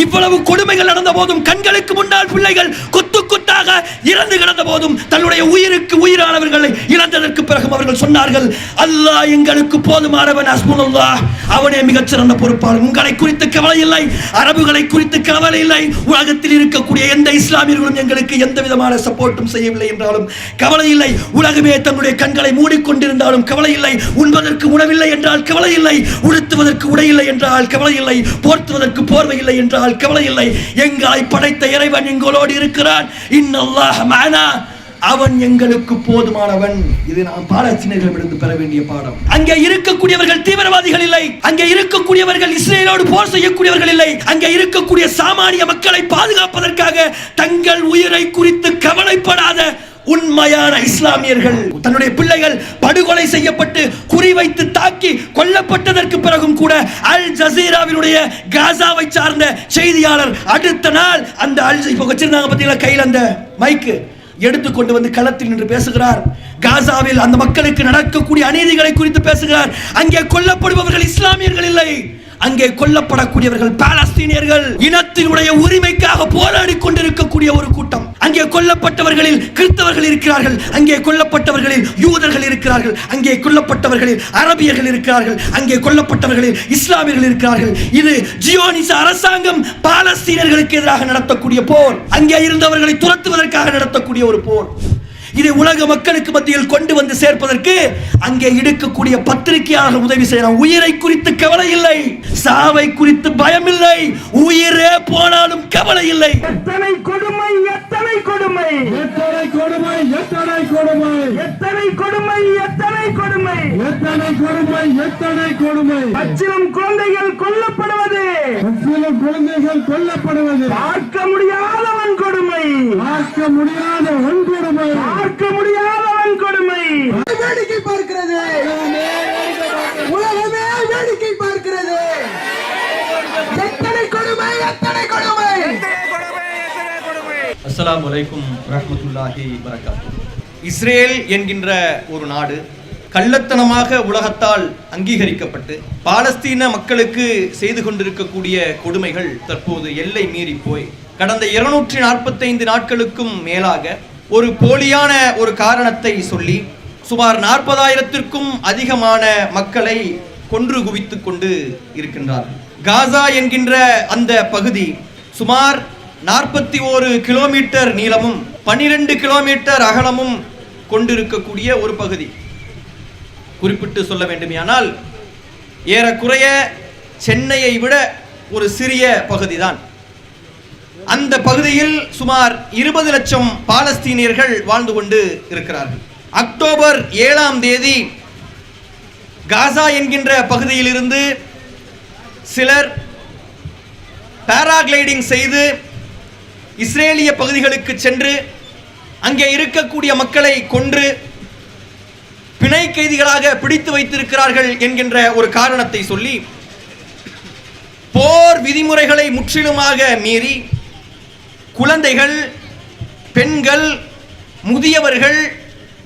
இவ்வளவு கொடுமைகள் நடந்த போதும், கண்களுக்கு முன்னால் பிள்ளைகள் கொத்து கொத்தாக இறந்து கிடந்த போதும், தன்னுடைய உயிருக்கு உயிரானவர்களை இழந்ததற்கு பிறகு அவர்கள் சொன்னார்கள், அல்லாஹ் எங்களுக்கு போதுமானவன், ஹஸ்புனல்லாஹ், அவனே மிகச்சிறந்த பொறுப்பாளர். உங்களை குறித்து கவலை இல்லை, அரபுகளை குறித்து கவலை இல்லை, உலகத்தில் இருக்கக்கூடிய எந்த இஸ்லாமியர்களும் எங்களுக்கு எந்த விதமான சப்போர்ட்டும் செய்யவில்லை என்றாலும் கவலை இல்லை, உலகமே தன்னுடைய கண்களை மூடிக்கொண்டிருந்தாலும் கவலை இல்லை, உண்பதற்கு உணவில்லை என்றால் கவலை இல்லை, உடுத்துவதற்கு உடை இல்லை என்றால் கவலை இல்லை, போர்த்துவதற்கு போர்வை இல்லை என்றால் கவலை இல்லை. எங்களை படைத்த இறைவன் எங்களோடு இருக்கிறான். இன்னல்லாஹ் மஅனா, அவன் எங்களுக்கு போதுமானவன். இது நாம் பாலஸ்தீனர்களிடமிருந்து பெற வேண்டிய பாடம். அங்கே இருக்கக்கூடியவர்கள் தீவிரவாதிகள் இல்லை, அங்கே இருக்கக்கூடியவர்கள் இஸ்ரேலோடு போர் செய்யக்கூடியவர்கள் இல்லை, அங்கே இருக்கக்கூடிய சாமானிய மக்களை பாதுகாப்பதற்காக தங்கள் உயிரை குறித்து கவலைப்படாத உண்மையான இஸ்லாமியர்கள். தன்னுடைய பிள்ளைகள் படுகொலை செய்யப்பட்டு குறிவைத்து தாக்கி கொல்லப்பட்டதற்கு பிறகும் கூட அல் ஜசீராவினுடைய காசாவை சார்ந்த செய்தியாளர் அடுத்த நாள் அந்த இப்போ வச்சிருந்தாங்க பார்த்தீங்களா கையில் அந்த மைக்கு எடுத்துக்கொண்டு வந்து களத்தில் நின்று பேசுகிறார். காசாவில் அந்த மக்களுக்கு நடக்கக்கூடிய அநீதிகளை குறித்து பேசுகிறார். அங்கே கொல்லப்படுபவர்கள் இஸ்லாமியர்கள் இல்லை, அங்கே கொல்லப்படக்கூடியவர்கள் பாலஸ்தீனியர்கள். இனத்தினுடைய உரிமைக்காக போராடி கொண்டிருக்கக்கூடிய ஒரு கூட்டம். அங்கே கொல்லப்பட்டவர்களில் கிறிஸ்தவர்கள் இருக்கிறார்கள், அங்கே கொல்லப்பட்டவர்களில் யூதர்கள் இருக்கிறார்கள், அங்கே கொல்லப்பட்டவர்களில் அரபியர்கள் இருக்கிறார்கள், அங்கே கொல்லப்பட்டவர்களில் இஸ்லாமியர்கள் இருக்கிறார்கள். இது ஜியோனிச அரசாங்கம் பாலஸ்தீனர்களுக்கு எதிராக நடத்தக்கூடிய போர், அங்கே இருந்தவர்களை துரத்துவதற்காக நடத்தக்கூடிய ஒரு போர். இதை உலக மக்களுக்கு மத்தியில் கொண்டு வந்து சேர்ப்பதற்கு அங்கே இருக்கக்கூடிய பத்திரிகையாளர்கள் உதவி செய்யலாம். உயிரை குறித்து கவலை இல்லை, சாவை குறித்து பயம் இல்லை, உயிரே போனாலும் கவலை இல்லை. எத்தனை கொடுமை, எத்தனை கொடுமை, எத்தனை கொடுமை, எத்தனை கொடுமை, எத்தனை கொடுமை, எத்தனை கொடுமை, எத்தனை கொடுமை, எத்தனை கொடுமை. பச்சிளம் குழந்தைகள் கொல்லப்படுவது, பச்சிளம் குழந்தைகள் கொல்லப்படுவது பார்க்க முடியாத வன்கொடுமை, பார்க்க முடியாத வன்கொடுமை, பார்க்க முடியாத வன்கொடுமை. வேடிக்கை பார்க்கிறது, உலகமே வேடிக்கை பார்க்கிறது. எத்தனை கொடுமை, எத்தனை கொடுமை. அஸ்ஸலாமு அலைக்கும் வரஹ்மத்துல்லாஹி வபரகாத்துஹு. இஸ்ரேல் என்கின்ற ஒரு நாடு கள்ளத்தனமாக உலகத்தால் அங்கீகரிக்கப்பட்டு பாலஸ்தீன மக்களுக்கு செய்து கொண்டிருக்கக்கூடிய கொடுமைகள் தற்போது எல்லை மீறி போய் கடந்த 245 நாட்களுக்கும் மேலாக ஒரு போலியான ஒரு காரணத்தை சொல்லி சுமார் 40,000த்திற்கும் அதிகமான மக்களை கொன்று குவித்துக் கொண்டு இருக்கின்றார்கள். காசா என்கின்ற அந்த பகுதி சுமார் 41 கிலோமீட்டர் நீளமும் 12 கிலோமீட்டர் அகலமும் கொண்டிருக்கக்கூடிய ஒரு பகுதி. குறிப்பிட்டு சொல்ல வேண்டுமானால் ஏறக்குறைய சென்னையை விட ஒரு சிறிய பகுதிதான். அந்த பகுதியில் சுமார் 20 லட்சம் பாலஸ்தீனியர்கள் வாழ்ந்து கொண்டு இருக்கிறார்கள். அக்டோபர் 7ஆம் தேதி காசா என்கின்ற பகுதியிலிருந்து சிலர் பாராகிளைடிங் செய்து இஸ்ரேலிய பகுதிகளுக்கு சென்று அங்கே இருக்கக்கூடிய மக்களை கொன்று பிணை கைதிகளாக பிடித்து வைத்திருக்கிறார்கள் என்கின்ற ஒரு காரணத்தை சொல்லி போர் விதிமுறைகளை முற்றிலுமாக மீறி குழந்தைகள், பெண்கள், முதியவர்கள்,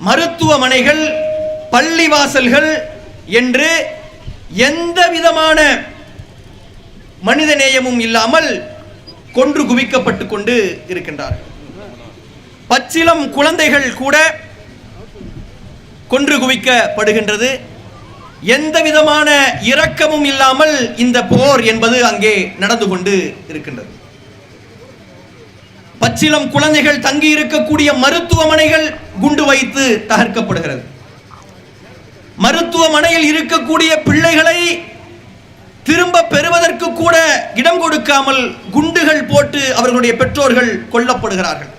மருத்துவமனைகள், பள்ளிவாசல்கள் என்று எந்த விதமான மனித நேயமும் இல்லாமல் கொன்று குவிக்கப்பட்டு கொண்டு இருக்கின்றார்கள். பச்சிளம் குழந்தைகள் கூட கொன்று குவிக்கப்படுகின்றது. எந்த விதமான இரக்கமும் இல்லாமல் இந்த போர் என்பது அங்கே நடந்து கொண்டு இருக்கின்றது. பச்சிளம் குழந்தைகள் தங்கி இருக்கக்கூடிய மருத்துவமனைகள் குண்டு வைத்து தகர்க்கப்படுகிறது. மருத்துவமனையில் இருக்கக்கூடிய பிள்ளைகளை திரும்ப பெறுவதற்கு கூட இடம் கொடுக்காமல் குண்டுகள் போட்டு அவர்களுடைய பெற்றோர்கள் கொல்லப்படுகிறார்கள்.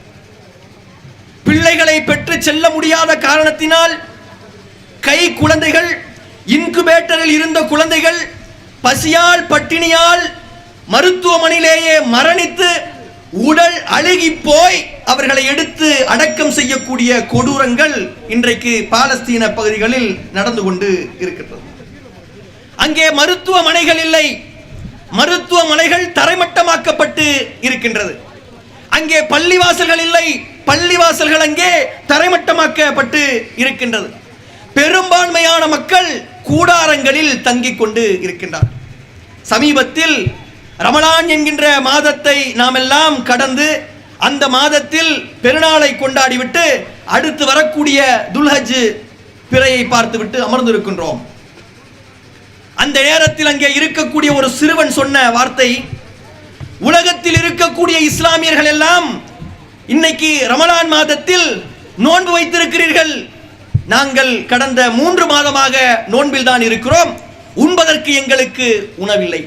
பிள்ளைகளை பெற்று செல்ல முடியாத காரணத்தினால் கை குழந்தைகள், இன்குபேட்டரில் இருந்த குழந்தைகள் பசியால் பட்டினியால் மருத்துவமனையிலேயே மரணித்து உடல் அழுகி போய் அவர்களை எடுத்து அடக்கம் செய்யக்கூடிய கொடூரங்கள் இன்றைக்கு பாலஸ்தீன பகுதிகளில் நடந்து கொண்டு இருக்கிறது. அங்கே மருத்துவமனைகள் இல்லை, மருத்துவமனைகள் தரைமட்டமாக்கப்பட்டு இருக்கின்றது. அங்கே பள்ளிவாசல்கள் இல்லை, பள்ளிவாசல்கள் அங்கே தரைமட்டமாக்கப்பட்டு இருக்கின்றது. பெரும்பான்மையான மக்கள் கூடாரங்களில் தங்கிக் கொண்டு இருக்கின்றார். சமீபத்தில் ரமலான் என்கின்ற மாதத்தை நாம் எல்லாம் கடந்து அந்த மாதத்தில் பெருநாளை கொண்டாடிவிட்டு அடுத்து வரக்கூடிய துல்ஹஜ் பிறையை பார்த்துவிட்டு அமர்ந்திருக்கின்றோம். அந்த நேரத்தில் அங்கே இருக்கக்கூடிய ஒரு சிறுவன் சொன்ன வார்த்தை, உலகத்தில் இருக்கக்கூடிய இஸ்லாமியர்கள் எல்லாம் இன்னைக்கு ரமலான் மாதத்தில் நோன்பு வைத்திருக்கிறீர்கள், நாங்கள் கடந்த 3 மாதமாக நோன்பில் தான் இருக்கிறோம், உண்பதற்கு எங்களுக்கு உணவில்லை.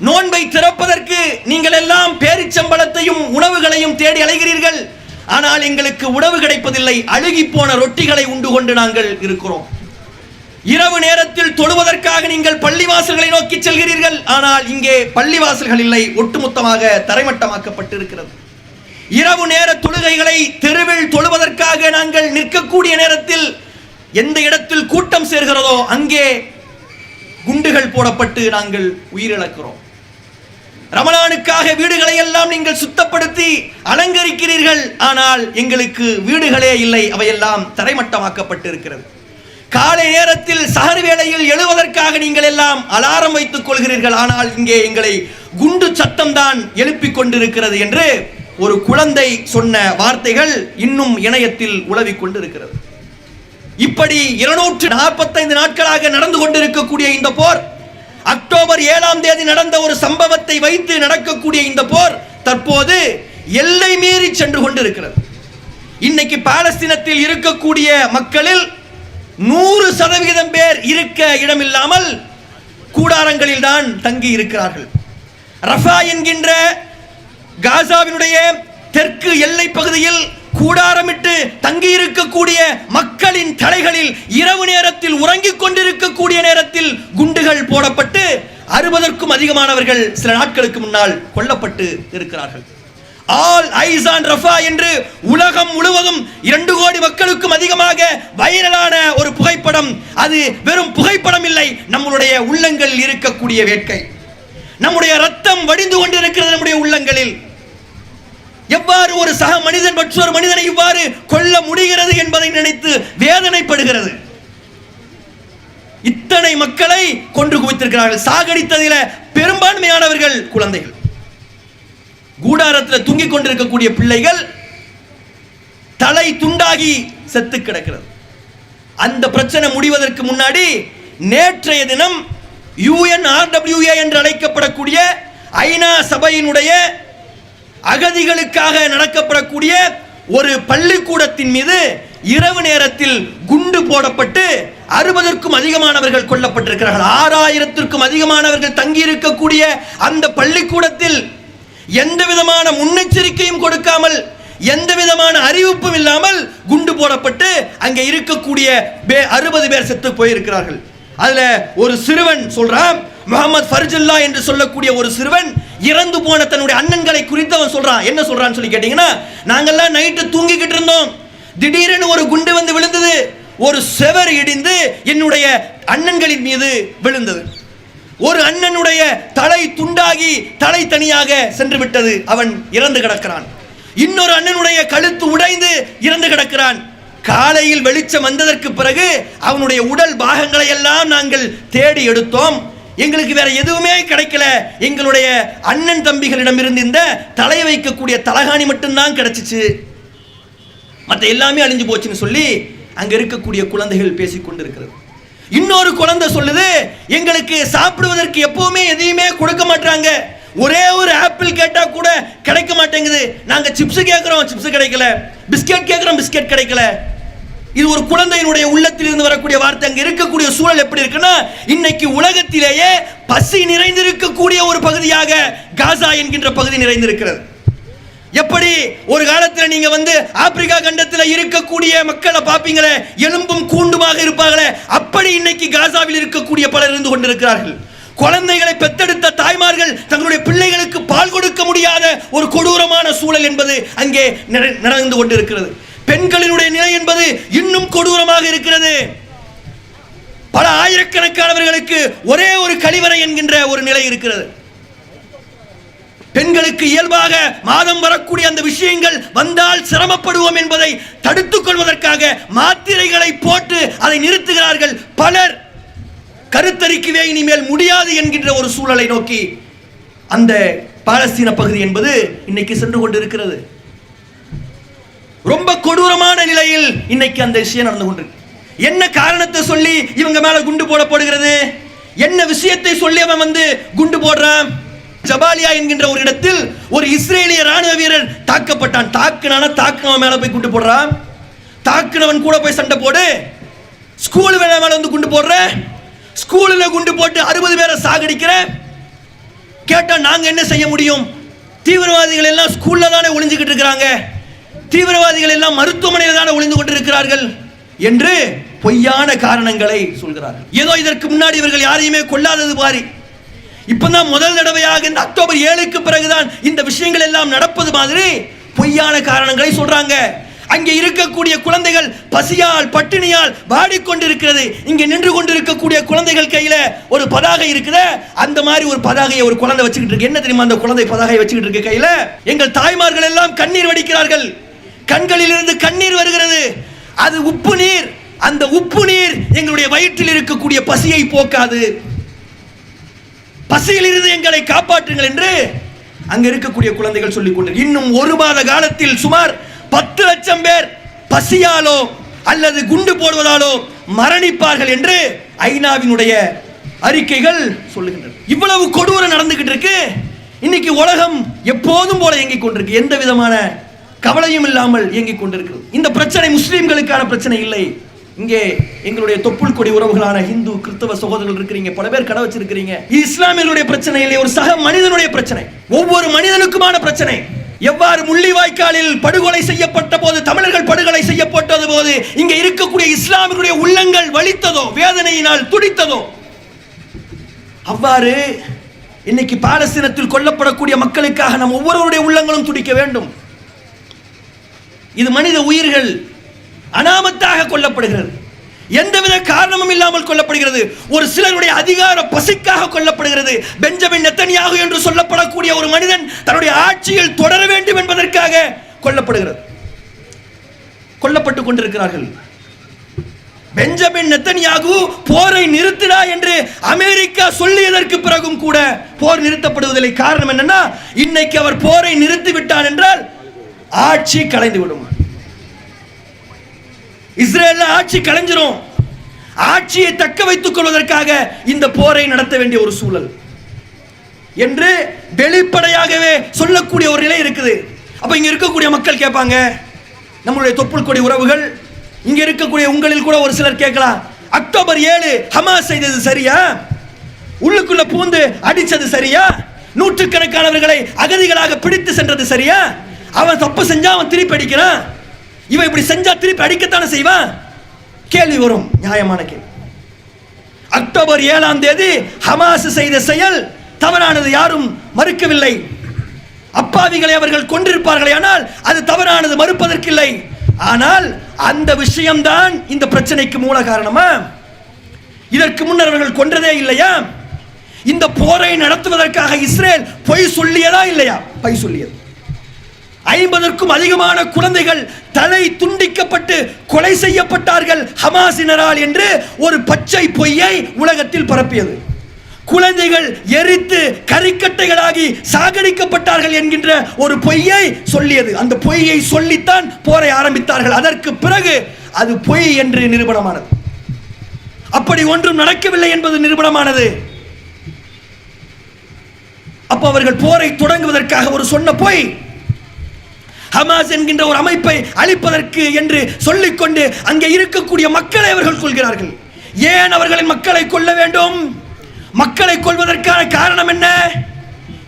நோன்பை திறப்பதற்கு நீங்கள் எல்லாம் பேரிச்சம்பளத்தையும் உணவுகளையும் தேடி அலைகிறீர்கள், ஆனால் எங்களுக்கு உணவு கிடைப்பதில்லை, அழுகி போன ரொட்டிகளை உண்டு கொண்டு நாங்கள் இருக்கிறோம். இரவு நேரத்தில் தொழுவதற்காக நீங்கள் பள்ளிவாசல்களை நோக்கி செல்கிறீர்கள், ஆனால் இங்கே பள்ளிவாசல்கள் இல்லை, ஒட்டுமொத்தமாக தரைமட்டமாக்கப்பட்டு இருக்கிறது. இரவு நேர தொழுகைகளை தெருவில் தொழுவதற்காக நாங்கள் நிற்கக்கூடிய நேரத்தில் எந்த இடத்தில் கூட்டம் சேர்கிறதோ அங்கே குண்டுகள் போடப்பட்டு நாங்கள் உயிரிழக்கிறோம். ரமலானுக்காக வீடுகளை எல்லாம் நீங்கள் சுத்தப்படுத்தி அலங்கரிக்கிறீர்கள், ஆனால் எங்களுக்கு வீடுகளே இல்லை, அவையெல்லாம் தரைமட்டமாக்கப்பட்டு இருக்கிறது. காலை நேரத்தில் சஹர் வேளையில் எழுவதற்காக நீங்கள் எல்லாம் அலாரம் வைத்துக் கொள்கிறீர்கள், ஆனால் இங்கே எங்களை குண்டு சத்தம் தான் எழுப்பிக் கொண்டிருக்கிறது என்று ஒரு குழந்தை சொன்ன வார்த்தைகள் இன்னும் இணையத்தில் உலவிக் கொண்டிருக்கிறது. இப்படி 245 நாட்களாக நடந்து கொண்டிருக்கக்கூடிய இந்த போர், அக்டோபர் 7ஆம் தேதி நடந்த ஒரு சம்பவத்தை வைத்து நடக்கக்கூடிய இந்த போர் தற்போது எல்லை மீறி சென்று கொண்டிருக்கிறது. இன்னைக்கு பாலஸ்தீனத்தில் இருக்கக்கூடிய மக்களில் 100% பேர் இருக்க இடமில்லாமல் கூடாரங்களில் தான் தங்கி இருக்கிறார்கள். ரஃபா என்கின்ற காசாவினுடைய தெற்கு எல்லை பகுதியில் கூடாரமிட்டு தங்கி இருக்கக்கூடிய மக்களின் தலைகளில் இரவு நேரத்தில் உறங்கிக் கொண்டிருக்கக்கூடிய நேரத்தில் குண்டுகள் போடப்பட்டு 60க்கும் அதிகமானவர்கள் சில நாட்களுக்கு முன்னால் கொல்லப்பட்டு இருக்கிறார்கள். ஆல் ஐஸ் ஆன் ரஃபா என்று உலகம் முழுவதும் 2 கோடி மக்களுக்கும் அதிகமாக வைரலான ஒரு புகைப்படம். அது வெறும் புகைப்படம் இல்லை, நம்முடைய உள்ளங்களில் இருக்கக்கூடிய வேட்கை, நம்முடைய ரத்தம் வடிந்து கொண்டிருக்கிறது நம்முடைய உள்ளங்களில். எவ்வாறு ஒரு சக மனிதன் மற்றொரு மனிதனை இவ்வாறு கொல்ல முடிகிறது என்பதை நினைத்து வேதனைப்படுகிறது. இத்தனை மக்களை கொன்று குவித்திருக்கிறார்கள். சாகடித்ததில் பெரும்பான்மையானவர்கள் குழந்தைகள். கூடாரத்தில் தூங்கிக் கொண்டிருக்கக்கூடிய பிள்ளைகள் தலை துண்டாகி செத்து கிடக்கிறது. அந்த பிரச்சனை முடிவதற்கு முன்னாடி நேற்றைய தினம் UNRWA என்று அழைக்கப்படக்கூடிய ஐநா சபையினுடைய அகதிகளுக்காக நடக்கப்படக்கூடிய ஒரு பள்ளிக்கூடத்தின் மீது இரவு நேரத்தில் குண்டு போடப்பட்டு 60க்கும் அதிகமானவர்கள் கொல்லப்பட்டிருக்கிறார்கள். 6000த்திற்கும் அதிகமானவர்கள் தங்கி இருக்கக்கூடிய அந்த பள்ளிக்கூடத்தில் எந்த விதமான முன்னெச்சரிக்கையும் கொடுக்காமல், எந்த விதமான அறிவிப்பும் இல்லாமல் குண்டு போடப்பட்டு அங்கே இருக்கக்கூடிய 60 பேர் செத்து போயிருக்கிறார்கள். அதுல ஒரு சிறுவன் சொல்றான், முகமது ஃபர்ஜுல்லா என்று சொல்லக்கூடிய ஒரு சிறுவன் இறந்து போன தன்னுடைய அண்ணன்களை குறித்து அவன் சொல்றான். என்ன சொல்றான்னு சொல்லி கேட்டீங்கன்னா, நாங்கெல்லாம் நைட்டு தூங்கிக்கிட்டு இருந்தோம், திடீரென ஒரு குண்டு வந்து விழுந்தது, ஒரு செவர் இடிந்து என்னுடைய அண்ணன்களின் மீது விழுந்தது. ஒரு அண்ணனுடைய தலை துண்டாகி தலை தனியாக சென்று விட்டது, அவன் இறந்து கிடக்கிறான். இன்னொரு அண்ணனுடைய கழுத்து உடைந்து இறந்து கிடக்கிறான். காலையில் வெளிச்சம் வந்ததற்கு பிறகு அவனுடைய உடல் பாகங்களை எல்லாம் நாங்கள் தேடி எடுத்தோம், எங்களுக்கு வேற எதுவுமே கிடைக்கல, எங்களுடைய அண்ணன் தம்பிகளிடம் இருந்து இந்த தலை வைக்கக்கூடிய தலகாணி மட்டும்தான் கிடைச்சிச்சு, மற்ற எல்லாமே அழிஞ்சு போச்சுன்னு சொல்லி அங்க இருக்கக்கூடிய குழந்தைகள் பேசிக் கொண்டிருக்கிறது. இன்னொரு குழந்தை சொல்லுது, எங்களுக்கு சாப்பிடுவதற்கு எப்பவுமே எதையுமே கொடுக்க மாட்டாங்க, ஒரே ஒரு ஆப்பிள் கேட்டா கூட கிடைக்க மாட்டேங்குது, நாங்க சிப்ஸ் கேட்கிறோம் சிப்ஸ் கிடைக்கல, பிஸ்கெட் கேட்கிறோம் பிஸ்கெட் கிடைக்கல. இது ஒரு குழந்தையினுடைய உள்ளத்தில் இருந்து வரக்கூடிய வார்த்தை. அங்க இருக்கக்கூடிய சூழல் எப்படி இருக்குன்னா, இன்னைக்கு உலகத்திலேயே பசி நிறைந்திருக்கக்கூடிய ஒரு பகுதியாக காசா என்கின்ற பகுதி நிறைந்திருக்கிறது. எப்படி ஒரு காலத்தில் நீங்க வந்து ஆப்பிரிக்கா கண்டத்தில் இருக்கக்கூடிய மக்களை பார்ப்பீங்களே, எலும்பும் கூண்டுமாக இருப்பாங்களே, அப்படி இன்னைக்கு காசாவில் இருக்கக்கூடிய பலர் இருந்து கொண்டிருக்கிறார்கள். குழந்தைகளை பெத்தெடுத்த தாய்மார்கள் தங்களுடைய பிள்ளைகளுக்கு பால் கொடுக்க முடியாத ஒரு கொடூரமான சூழல் என்பது அங்கே நடந்து கொண்டிருக்கிறது. பெண்களினுடைய நிலை என்பது இன்னும் கொடூரமாக இருக்கிறது. பல ஆயிரக்கணக்கானவர்களுக்கு ஒரே ஒரு கழிவறை என்கின்ற ஒரு நிலை இருக்கிறது. பெண்களுக்கு இயல்பாக மாதம் வரக்கூடிய அந்த விஷயங்கள் வந்தால் சிரமப்படுவோம் என்பதை தடுத்துக் கொள்வதற்காக மாத்திரைகளை போட்டு அதை நிறுத்துகிறார்கள். பலர் கருத்தரிக்கவே இனிமேல் முடியாது என்கின்ற ஒரு சூழலை நோக்கி அந்த பாலஸ்தீன பகுதி என்பது இன்னைக்கு சென்று கொண்டிருக்கிறது. ரொம்ப கொடூரமான நிலையில் இன்னைக்கு அந்த விஷயம் நடந்து கொண்டிருக்கு. என்ன காரணத்தை சொல்லி இவங்க மேல குண்டு போடப்படுகிறது? என்ன விஷயத்தை சொல்லி அவன் குண்டு போடுறான்? ஜபாலியா என்கின்ற ஒரு இடத்தில் ஒரு இஸ்ரேலிய ராணுவ வீரர் தாக்கப்பட்டான். தாக்குனவன் மேல போய் குண்டு போடுறான். தாக்குனவன் கூட போய் சண்டை போடு. ஸ்கூல் மேல குண்டு போடுற. ஸ்கூலில் குண்டு போட்டு 60 பேரை சாகடிக்கிற. கேட்டா நாங்க என்ன செய்ய முடியும்? தீவிரவாதிகள் எல்லாம் ஸ்கூல்ல தானே ஒளிஞ்சுக்கிட்டு இருக்கிறாங்க, தீவிரவாதிகள் எல்லாம் மருத்துவமனையில் தானே ஒளிந்து கொண்டிருக்கிறார்கள் என்று பொய்யான காரணங்களை சொல்கிறார்கள். ஏதோ இதற்கு முன்னாடி இவர்கள் யாரையுமே கொல்லாதது பாரி. இப்பதான் முதல் தடவையாக இந்த அக்டோபர் 7க்கு பிறகுதான் இந்த விஷயங்கள் எல்லாம் நடப்பது மாதிரி பொய்யான காரணங்களை சொல்றாங்க. அங்கே இருக்கக்கூடிய குழந்தைகள் பசியால் பட்டினியால் வாடிக்கொண்டிருக்கிறது. இங்கே நின்று கொண்டிருக்கக்கூடிய குழந்தைகள் கையில ஒரு பதாகை இருக்குது. அந்த மாதிரி ஒரு பதாகையை ஒரு குழந்தை வச்சுக்கிட்டு இருக்கு. என்ன தெரியுமா அந்த குழந்தை பதாகை வச்சுக்கிட்டு இருக்க கையில? எங்கள் தாய்மார்கள் எல்லாம் கண்ணீர் வடிக்கிறார்கள், கண்களில் இருந்து கண்ணீர் வருகிறது. அது உப்பு நீர். அந்த உப்பு நீர் எங்களுடைய வயிற்றில் இருக்கக்கூடிய பசியை போக்காது. பசியில் இருந்து எங்களை காப்பாற்றுங்கள் என்று அங்க இருக்கக்கூடிய குழந்தைகள் சொல்லிக் கொண்டு இன்னும் 1 மாத காலத்தில் சுமார் 10 லட்சம் பேர் பசியாலோ அல்லது குண்டு போடுவதாலோ மரணிப்பார்கள் என்று ஐநாவினுடைய அறிக்கைகள் சொல்லுகின்றன. இவ்வளவு கொடூரம் நடந்துகிட்டு இருக்கு. இன்னைக்கு உலகம் எப்போதும் போல இயங்கிக் கொண்டிருக்கு, எந்த விதமான கவலையும் இல்லாமல் இயங்கிக் கொண்டிருக்கிறது. இந்த பிரச்சனை முஸ்லிம்களுக்கான பிரச்சனை இல்லை. இங்கே எங்களுடைய தொப்புள் கொடி உறவுகளான இந்து கிறிஸ்தவ சகோதரர்கள் இருக்கிறீங்க, பல பேர் கடை வச்சிருக்கிறீங்க. இஸ்லாமியர்களுடைய பிரச்சனை இல்லை, ஒரு சக மனிதனுடைய பிரச்சனை, ஒவ்வொரு மனிதனுக்குமான பிரச்சனை. எவ்வாறு முள்ளிவாய்க்காலில் படுகொலை செய்யப்பட்ட போது, தமிழர்கள் படுகொலை செய்யப்பட்டது போது இங்கே இருக்கக்கூடிய இஸ்லாமியர்களுடைய உள்ளங்கள் வலித்ததோ, வேதனையினால் துடித்ததோ, அவ்வாறு இன்னைக்கு பாலஸ்தீனத்தில் கொல்லப்படக்கூடிய மக்களுக்காக நம் ஒவ்வொருவருடைய உள்ளங்களும் துடிக்க வேண்டும். இது மனித உயிர்கள் அனாமத்தாக கொல்லப்படுகிறது, எந்தவித காரணமும் இல்லாமல் கொல்லப்படுகிறது. ஒரு சிலருடைய அதிகார பசிக்காக கொல்லப்படுகிறது. பெஞ்சமின் நெத்தன்யாகு என்று சொல்லப்படக்கூடிய ஒரு மனிதன் தன்னுடைய ஆட்சியில் தொடர வேண்டும் என்பதற்காக கொல்லப்படுகிறது, கொல்லப்பட்டுக் கொண்டிருக்கிறார்கள். பெஞ்சமின் நெத்தன்யாகு போரை நிறுத்திடா என்று அமெரிக்கா சொல்லியதற்கு பிறகும் கூட போர் நிறுத்தப்படுவதில்லை. காரணம் என்னன்னா, இன்னைக்கு அவர் போரை நிறுத்திவிட்டார் என்றால் ஆட்சி கலைந்துவிடும். இஸ்ரேல் ஆட்சி கலைஞ்சிரும். ஆட்சியை தக்க வைத்துக் கொள்வதற்காக இந்த போரை நடத்த வேண்டிய ஒரு சூழல் என்று வெளிப்படையாகவே சொல்லக்கூடிய ஒரு நிலை இருக்குது. அப்ப இங்க இருக்கக்கூடிய மக்கள் கேட்பாங்க, நம்முடைய தொப்புள் கொடி உறவுகள் இங்க இருக்கக்கூடிய உங்களில் கூட ஒரு சிலர் கேட்கலாம், அக்டோபர் 7 ஹமாஸ் செய்தது சரியா? உள்ளுக்குள்ள பூந்து அடிச்சது சரியா? நூற்றுக்கணக்கானவர்களை அகதிகளாக பிடித்து சென்றது சரியா? அவன் தப்பு செஞ்சா அவன் திருப்பி அடிக்கிறான், இவன் இப்படி செஞ்சா திருப்பி அடிக்கத்தானே செய்வான்? கேள்வி வரும், நியாயமான கேள்வி. அக்டோபர் 7ஆம் தேதி ஹமாஸ் செய்த செயல் தவறானது, யாரும் மறுக்கவில்லை. அப்பாவிகளை அவர்கள் கொண்டிருப்பார்களே, ஆனால் அது தவறானது, மறுப்பதற்கில்லை. ஆனால் அந்த விஷயம்தான் இந்த பிரச்சனைக்கு மூல காரணமா? இதற்கு முன்னர் அவர்கள் கொன்றதே இல்லையா? இந்த போரை நடத்துவதற்காக இஸ்ரேல் பொய் சொல்லியதா இல்லையா? பொய் சொல்லியது. 50க்கும் அதிகமான குழந்தைகள் தலை துண்டிக்கப்பட்டு கொலை செய்யப்பட்டார்கள் ஹமாஸினரால் என்று ஒரு பச்சை பொய்யை உலகத்தில் பரப்பியது. குழந்தைகள் எரித்து கரிக்கட்டைகளாகி சாகடிக்கப்பட்டார்கள் என்கின்ற ஒரு பொய்யை சொல்லியது. அந்த பொய்யை சொல்லித்தான் போரை ஆரம்பித்தார்கள். அதற்கு பிறகு அது பொய் என்று நிரூபணமானது. அப்படி ஒன்றும் நடக்கவில்லை என்பது நிரூபணமானது. அப்போ அவர்கள் போரை தொடங்குவதற்காக ஒரு சொன்ன பொய், ஹமாஸ் என்கின்ற ஒரு அமைப்பை அழிப்பதற்கு என்று சொல்லிக்கொண்டு அங்கே இருக்கக்கூடிய மக்களை அவர்கள் கொள்கிறார்கள். ஏன் அவர்களின் மக்களை கொல்ல வேண்டும்? மக்களை கொள்வதற்கான காரணம் என்ன?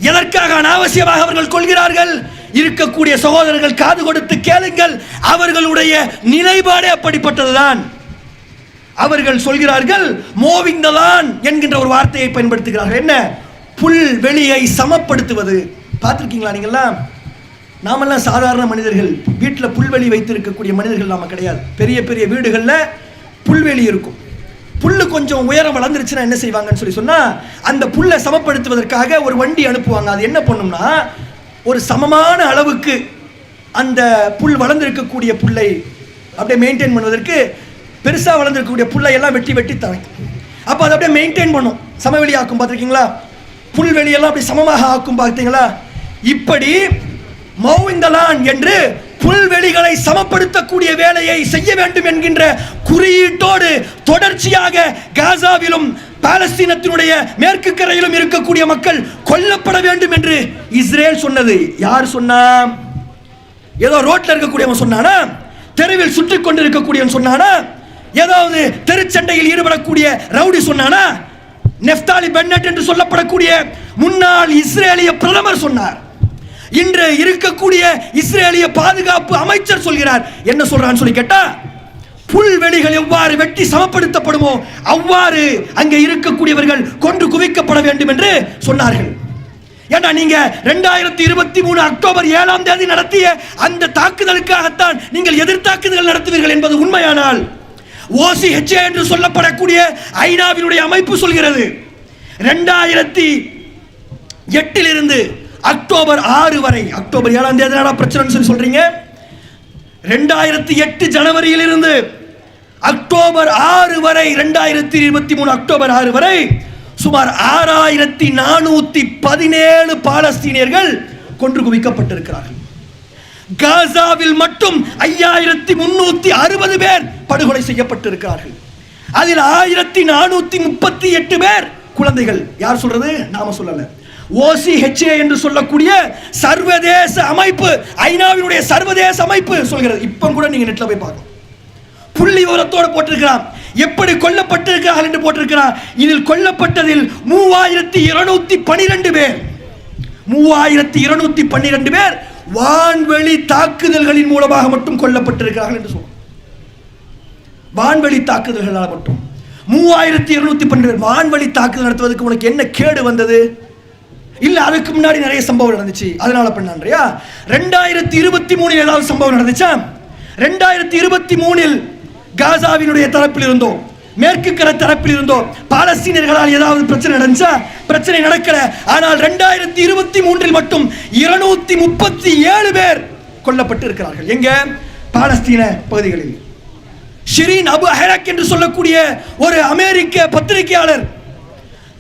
எதற்காக அனாவசியமாக அவர்கள் கொள்கிறார்கள்? இருக்கக்கூடிய சகோதரர்கள் காது கொடுத்து கேளுங்கள், அவர்களுடைய நிலைப்பாடே அப்படிப்பட்டதுதான். அவர்கள் சொல்கிறார்கள், மோவிங் த லான் என்கின்ற ஒரு வார்த்தையை பயன்படுத்துகிறார்கள். என்ன? புல் வெளியை சமப்படுத்துவது. பார்த்திருக்கீங்களா நீங்கெல்லாம்? நாமெல்லாம் சாதாரண மனிதர்கள், வீட்டில் புல்வெளி வைத்திருக்கக்கூடிய மனிதர்கள் நாம கிடையாது. பெரிய பெரிய வீடுகளில் புல்வெளி இருக்கும். புல்லு கொஞ்சம் உயரம் வளர்ந்துருச்சுன்னா என்ன செய்வாங்கன்னு சொன்னா, அந்த புல்லை சமப்படுத்துவதற்காக ஒரு வண்டி அனுப்புவாங்க. அது என்ன பண்ணும்னா, ஒரு சமமான அளவுக்கு அந்த புல் வளர்ந்திருக்கக்கூடிய புல்லை அப்படியே மெயின்டைன் பண்ணுவதற்கு பெருசாக வளர்ந்திருக்கக்கூடிய புல்லை எல்லாம் வெட்டி வெட்டி தரைக்கும். அப்போ அதை அப்படியே மெயின்டைன் பண்ணும், சமவெளியாக்கும். பார்த்துருக்கீங்களா? புல்வெளியெல்லாம் அப்படி சமமாக ஆக்கும் பார்த்தீங்களா? இப்படி மௌஇந்தலான் என்று புல்வெளிகளை சமப்படுத்தக்கூடிய வேலையை செய்ய வேண்டும் என்கின்ற குறியீட்டோடு தொடர்ச்சியாக காசாவிலும் பாலஸ்தீனத்தினுடைய மேற்கு கரையிலும் இருக்கக்கூடிய மக்கள் கொல்லப்பட வேண்டும் என்று இஸ்ரேல் சொன்னது. யார் சொன்னா? ஏதோ ரோட்ல இருக்கக்கூடியவன் சொன்னானா? தெருவில் சுற்றி கொண்டு இருக்கக்கூடியவன் சொன்னானா? ஏதாவது தெருச்சண்டையில் ஈடுபடக்கூடிய ரவுடி சொன்னானா? நெஃப்தாலி பென்னட் என்று சொல்லப்படக்கூடிய முன்னாள் இஸ்ரேலிய பிரதமர் சொன்னார். இன்று இருக்கக்கூடிய இஸ்ரேலிய பாதுகாப்பு அமைச்சர் சொல்கிறார். என்ன சொல்றான்னு சொல்லி கேட்டா, புல்வெளிகள் எவ்வாறு வெட்டி சமப்படுத்தப்படுமோ அவ்வாறு அங்கே இருக்கக்கூடியவர்கள் கொன்று குவிக்கப்பட வேண்டும் என்று சொன்னார்கள். ஏன்னா நீங்க 2023 அக்டோபர் 7ஆம் தேதி நடத்திய அந்த தாக்குதலுக்காகத்தான் நீங்கள் எதிர்த்தாக்குதல் நடத்துவீர்கள் என்பது உண்மையானால், OCHA என்று சொல்லப்படக்கூடிய ஐநாவினுடைய அமைப்பு சொல்கிறது 2008 இருந்து அக்டோபர் 6 வரை, அக்டோபர் 7ஆம் தேதி பிரச்சனை சொல்றீங்க, 2008 ஜனவரியில் இருந்து அக்டோபர் 6 வரை, 2023 அக்டோபர் 6 வரை சுமார் 6417 பாலஸ்தீனியர்கள் கொன்று குவிக்கப்பட்டிருக்கிறார்கள். காசாவில் மட்டும் 5360 பேர் படுகொலை செய்யப்பட்டிருக்கிறார்கள். அதில் 1438 பேர் குழந்தைகள். யார் சொல்றது? நாம சொல்லல. OCHA என்று சொல்லக்கூடிய சர்வதேச அமைப்பு, ஐநாவினுடைய சர்வதேச அமைப்பு சொல்கிறது. இப்போ கூட நீங்க நெட்ல போய் பார்க்கலாம், புள்ளி விவரத்தோடு போட்டிருக்கிறான், எப்படி கொல்லப்பட்டிருக்கிறார்கள் என்று போட்டிருக்கிறார். இதில் கொல்லப்பட்டதில் 3212 பேர், 3212 பேர் வான்வெளி தாக்குதல்களின் மூலமாக மட்டும் கொல்லப்பட்டிருக்கிறார்கள் என்று சொல்லுவோம். வான்வெளி தாக்குதல்களால் மட்டும் 3212 பேர். வான்வெளி தாக்குதல் நடத்துவதற்கு உனக்கு என்ன கேடு வந்தது? இல்ல அதுக்கு முன்னாடி நிறைய சம்பவம் நடந்துச்சு அதனால பண்ணான்றியா? 2023 ஏதாவது சம்பவம் நடந்துச்சா? 2023 காசாவினுடைய தரப்பில் இருந்தோம், மேற்கு கரை தரப்பில் இருந்தோம், பாலஸ்தீனர்களால் ஏதாவது பிரச்சனை நடந்துச்சா? பிரச்சனை நடக்கல. ஆனால் 2023 மட்டும் 237 பேர் கொல்லப்பட்டு இருக்கிறார்கள். எங்க? பாலஸ்தீன பகுதிகளில். ஷிரீன் அபு அஹ்லக் என்று சொல்லக்கூடிய ஒரு அமெரிக்க பத்திரிகையாளர்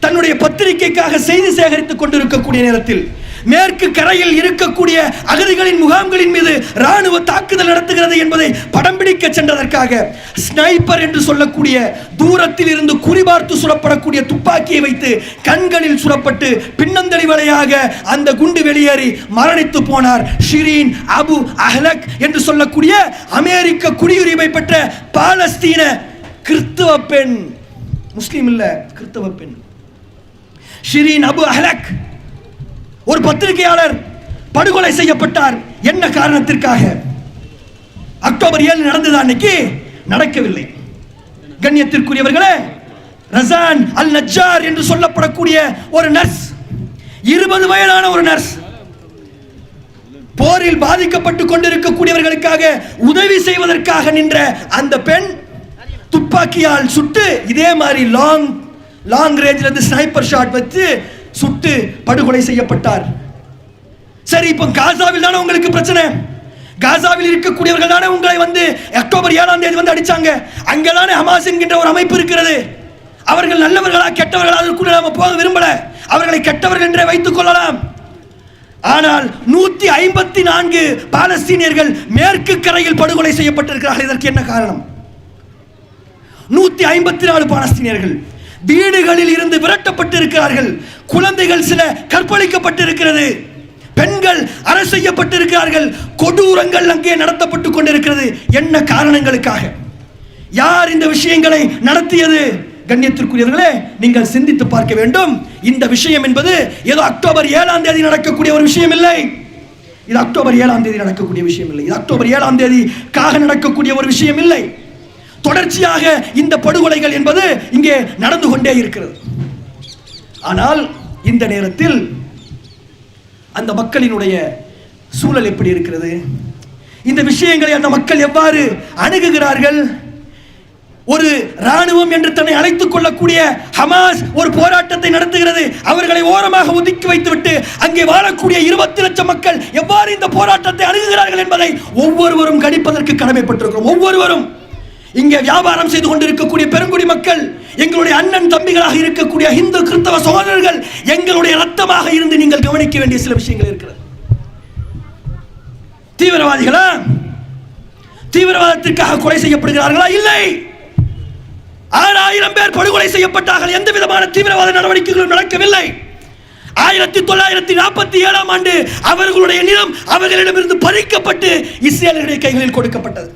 தன்னுடைய பத்திரிகைக்காக செய்தி சேகரித்துக் கொண்டிருக்கக்கூடிய நேரத்தில் மேற்கு கரையில் இருக்கக்கூடிய அகதிகளின் முகாம்களின் மீது ராணுவ தாக்குதல் நடத்துகிறது என்பதை படம் பிடிக்க சென்றதற்காக ஸ்னைப்பர் என்று சொல்லக்கூடிய தூரத்தில் இருந்து குறிபார்த்து சுடப்படக்கூடிய துப்பாக்கியை வைத்து கண்களில் சுடப்பட்டு பின்னந்தளி வழியாக அந்த குண்டு வெளியேறி மரணித்து போனார். ஷிரீன் அபு அஹ்லக் என்று சொல்லக்கூடிய அமெரிக்க குடியுரிமை பெற்ற பாலஸ்தீன கிறிஸ்தவ பெண், முஸ்லீம் இல்ல, கிறிஸ்தவ பெண் ஷிரீன் அபு அஹ்லக் ஒரு பத்திரிகையாளர் படுகொலை செய்யப்பட்டார். என்ன காரணத்திற்காக? அக்டோபர் 7 நடந்தது, அன்னைக்கு நடக்கவில்லை. கண்ணியத்திற்குரியவர்களே, ரசான் அல் நஜ்ஜார் என்று சொல்லப்படக்கூடிய ஒரு நர்ஸ், 20 வயதான ஒரு நர்ஸ், போரில் பாதிக்கப்பட்டு கொண்டிருக்கக்கூடியவர்களுக்காக உதவி செய்வதற்காக நின்ற அந்த பெண் துப்பாக்கியால் சுட்டு, இதே மாதிரி லாங் ரேஞ்சில் இருந்து ஸ்னைப்பர் ஷாட் வச்சு சுட்டு படுகொலை செய்யப்பட்டார். சரி, இப்போ காசாவில் தானே உங்களுக்கு பிரச்சனை, காசாவில் இருக்கக்கூடியவர்கள் தானே உங்களை வந்து அக்டோபர் 7ஆம் தேதி வந்து அடிச்சாங்க. அங்கதானே ஹமாஸ் என்கின்ற ஒரு அமைப்பு இருக்கிறது. அவர்கள் நல்லவர்களா கெட்டவர்களா அதற்குள்ள நாம போக விரும்பல, அவர்களை கெட்டவர்கள் என்றே வைத்துக் கொள்ளலாம். ஆனால் 154 பாலஸ்தீனியர்கள் மேற்கு கரையில் படுகொலை செய்யப்பட்டிருக்கிறார்கள். இதற்கு என்ன காரணம்? 154 பாலஸ்தீனியர்கள் வீடுகளில் இருந்து விரட்டப்பட்டிருக்கிறார்கள். குழந்தைகள் சில கற்பழிக்கப்பட்டிருக்கிறது, பெண்கள் அறை செய்யப்பட்டிருக்கிறார்கள், கொடூரங்கள் அங்கே நடத்தப்பட்டு கொண்டிருக்கிறது. என்ன காரணங்களுக்காக? யார் இந்த விஷயங்களை நடத்தியது? கண்ணியத்திற்குரியவர்களே, நீங்கள் சிந்தித்து பார்க்க வேண்டும். இந்த விஷயம் என்பது ஏதோ அக்டோபர் 7ஆம் தேதி நடக்கக்கூடிய ஒரு விஷயம் இல்லை. இது அக்டோபர் 7ஆம் தேதி நடக்கக்கூடிய விஷயம் இல்லை. இது அக்டோபர் 7ஆம் தேதிக்காக நடக்கக்கூடிய ஒரு விஷயம் இல்லை. தொடர்ச்சியாக இந்த படுகொலைகள் என்பது இங்கே நடந்து கொண்டே இருக்கிறது. ஆனால் இந்த நேரத்தில் அந்த மக்களினுடைய சூழல் எப்படி இருக்கிறது? இந்த விஷயங்களை அந்த மக்கள் எவ்வாறு அணுகுகிறார்கள்? ஒரு ராணுவம் என்று தன்னை அழைத்துக் கொள்ளக்கூடிய ஹமாஸ் ஒரு போராட்டத்தை நடத்துகிறது. அவர்களை ஓரமாக ஒதுக்கி வைத்துவிட்டு அங்கே வாழக்கூடிய 20 லட்சம் மக்கள் எவ்வாறு இந்த போராட்டத்தை அணுகுகிறார்கள் என்பதை ஒவ்வொருவரும் கணிப்பதற்கு கடமைப்பட்டிருக்கிறோம். ஒவ்வொருவரும் இங்கே வியாபாரம் செய்து கொண்டிருக்கக்கூடிய பெருங்குடி மக்கள், எங்களுடைய அண்ணன் தம்பிகளாக இருக்கக்கூடிய இந்து கிறிஸ்தவ சகோதரர்கள், எங்களுடைய ரத்தமாக இருந்து நீங்கள் கவனிக்க வேண்டிய சில விஷயங்கள் இருக்கிறது. தீவிரவாதிகளா? தீவிரவாதத்திற்காக கொலை செய்யப்படுகிறார்களா? இல்லை. 6000 பேர் படுகொலை செய்யப்பட்டார்கள். எந்த விதமான தீவிரவாத நடவடிக்கைகளும் நடக்கவில்லை. 1947 ஆண்டு அவர்களுடைய நிலம் அவர்களிடமிருந்து பறிக்கப்பட்டு இஸ்ரேலுடைய கைகளில் கொடுக்கப்பட்டது.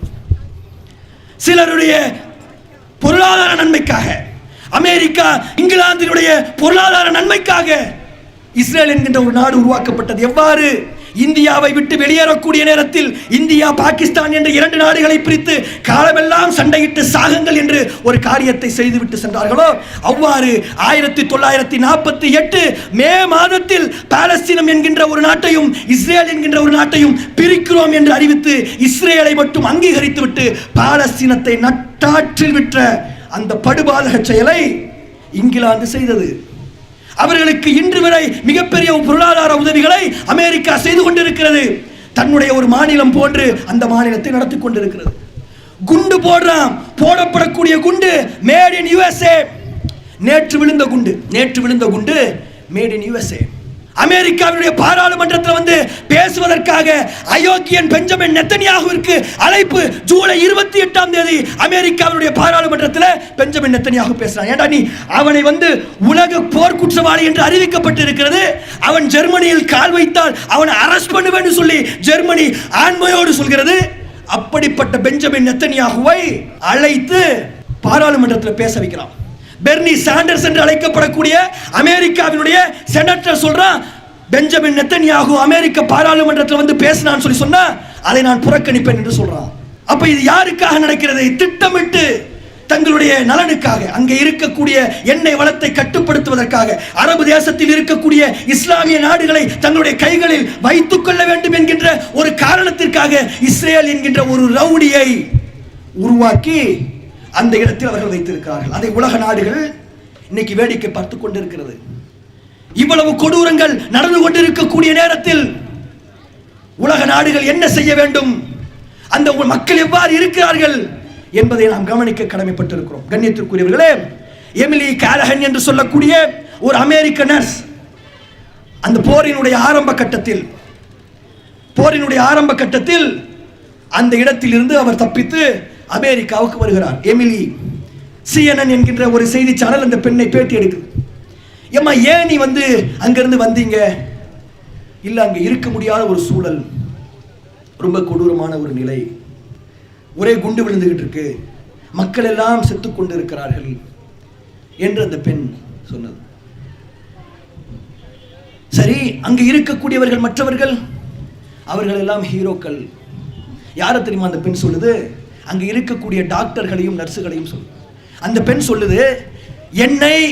சிலருடைய பொருளாதார நன்மைக்காக, அமெரிக்கா இங்கிலாந்தினுடைய பொருளாதார நன்மைக்காக இஸ்ரேல் என்கின்ற ஒரு நாடு உருவாக்கப்பட்டது. எவ்வாறு இந்தியாவை விட்டு வெளியேறக்கூடிய நேரத்தில் இந்தியா பாகிஸ்தான் என்ற 2 நாடுகளை பிரித்து காலமெல்லாம் சண்டையிட்டு சாகுங்கள் என்று ஒரு காரியத்தை செய்துவிட்டு சென்றார்களோ, அவ்வாறு 1948 மே மாதத்தில் பாலஸ்தீனம் என்கின்ற ஒரு நாட்டையும் இஸ்ரேல் என்கின்ற ஒரு நாட்டையும் பிரிக்கிறோம் என்று அறிவித்து இஸ்ரேலை மட்டும் அங்கீகரித்துவிட்டு பாலஸ்தீனத்தை நட்டாற்றில் விட்ட அந்த படுபாதக செயலை இங்கிலாந்து செய்தது. அவர்களுக்கு இன்று வரை மிகப்பெரிய பொருளாதார உதவிகளை அமெரிக்கா செய்து கொண்டிருக்கிறது. தன்னுடைய ஒரு மாநிலம் போன்று அந்த மாநிலத்தை நடத்தி கொண்டிருக்கிறது. குண்டு போடுறான், போடப்படக்கூடிய குண்டு மேட் இன் யுஎஸ்ஏ. நேற்று விழுந்த குண்டு மேட் இன் யுஎஸ்ஏ. அமெரிக்காவினுடைய பாராளுமன்றத்தில் வந்து பேசுவதற்காக அயோக்கியன் பெஞ்சமின் நெத்தன்யாகுவிற்கு அழைப்பு. ஜூலை 28ஆம் தேதி அமெரிக்காவினுடைய பாராளுமன்றத்தில் பெஞ்சமின் நெத்தன்யாகு பேசுறான். ஏண்டா நீ அவனை வந்து உலக போர் குற்றவாளி என்று அறிவிக்கப்பட்டிருக்கிறது. அவன் ஜெர்மனியில் கால் வைத்தால் அவனை அரெஸ்ட் பண்ணுவேன்னு சொல்லி ஜெர்மனி ஆண்மையோடு சொல்கிறது. அப்படிப்பட்ட பெஞ்சமின் நெத்தன்யாகுவை அழைத்து பாராளுமன்றத்தில் பேச வைக்கிறான். பெர்னி சாண்டர்ஸ் என்று அழைக்கப்படக்கூடிய அமெரிக்காவினுடைய செனட்டர் சொல்றான், பெஞ்சமின் நெத்தன்யாகு அமெரிக்க பாராளுமன்றத்தில் வந்து பேசினான்னு சொல்லி சொன்னா அதை நான் புறக்கணிப்பேன் என்று சொல்றான். அப்ப இது யாருக்காக நடக்கிறது? திட்டமிட்டு தங்களுடைய நலனுக்காக, அங்கே இருக்கக்கூடிய எண்ணெய் வளத்தை கட்டுப்படுத்துவதற்காக, அரபு தேசத்தில் இருக்கக்கூடிய இஸ்லாமிய நாடுகளை தங்களுடைய கைகளில் வைத்துக் கொள்ள வேண்டும் என்கின்ற ஒரு காரணத்திற்காக இஸ்ரேல் என்கின்ற ஒரு ரவுடியை உருவாக்கி அந்த இடத்தில் அவர்கள் வைத்திருக்கிறார்கள். அதை உலக நாடுகள் இன்னைக்கு வேடிக்கை பார்த்து கொண்டிருக்கிறது. இவ்வளவு கொடூரங்கள் நடந்து கொண்டிருக்கக்கூடிய நேரத்தில் உலக நாடுகள் என்ன செய்ய வேண்டும், அந்த மக்கள் எவ்வாறு இருக்கிறார்கள் என்பதை நாம் கவனிக்க கடமைப்பட்டிருக்கிறோம். கண்ணியத்திற்குரியவர்களே, எமிலி காலஹன் என்று சொல்லக்கூடிய ஒரு அமெரிக்க நர்ஸ் அந்த போரினுடைய ஆரம்ப கட்டத்தில் அந்த இடத்தில் இருந்து அவர் தப்பித்து அமெரிக்காவுக்கு வருகிறார். எமிலி, CNN என்கின்ற ஒரு செய்தி சேனல் அந்த பெண்ணை பேட்டி எடுக்குது. ஏம்மா, ஏன் நீ வந்து அங்கிருந்து வந்தீங்க? இல்ல, அங்க இருக்க முடியாத ஒரு சூழல், ரொம்ப கொடூரமான ஒரு நிலை, ஒரே குண்டு விழுந்துகிட்டு இருக்கு, மக்கள் எல்லாம் செத்துக் கொண்டு இருக்கிறார்கள் என்று அந்த பெண் சொன்னது. சரி, அங்க இருக்கக்கூடியவர்கள் மற்றவர்கள் அவர்கள் எல்லாம் ஹீரோக்கள். யாரை தெரியுமா அந்த பெண் சொல்லுது? அங்க இருக்கக்கூடிய டாக்டர்களையும் நர்சுகளையும் சொல்லு. அந்த பெண் சொல்லுது, எண்ணெய்,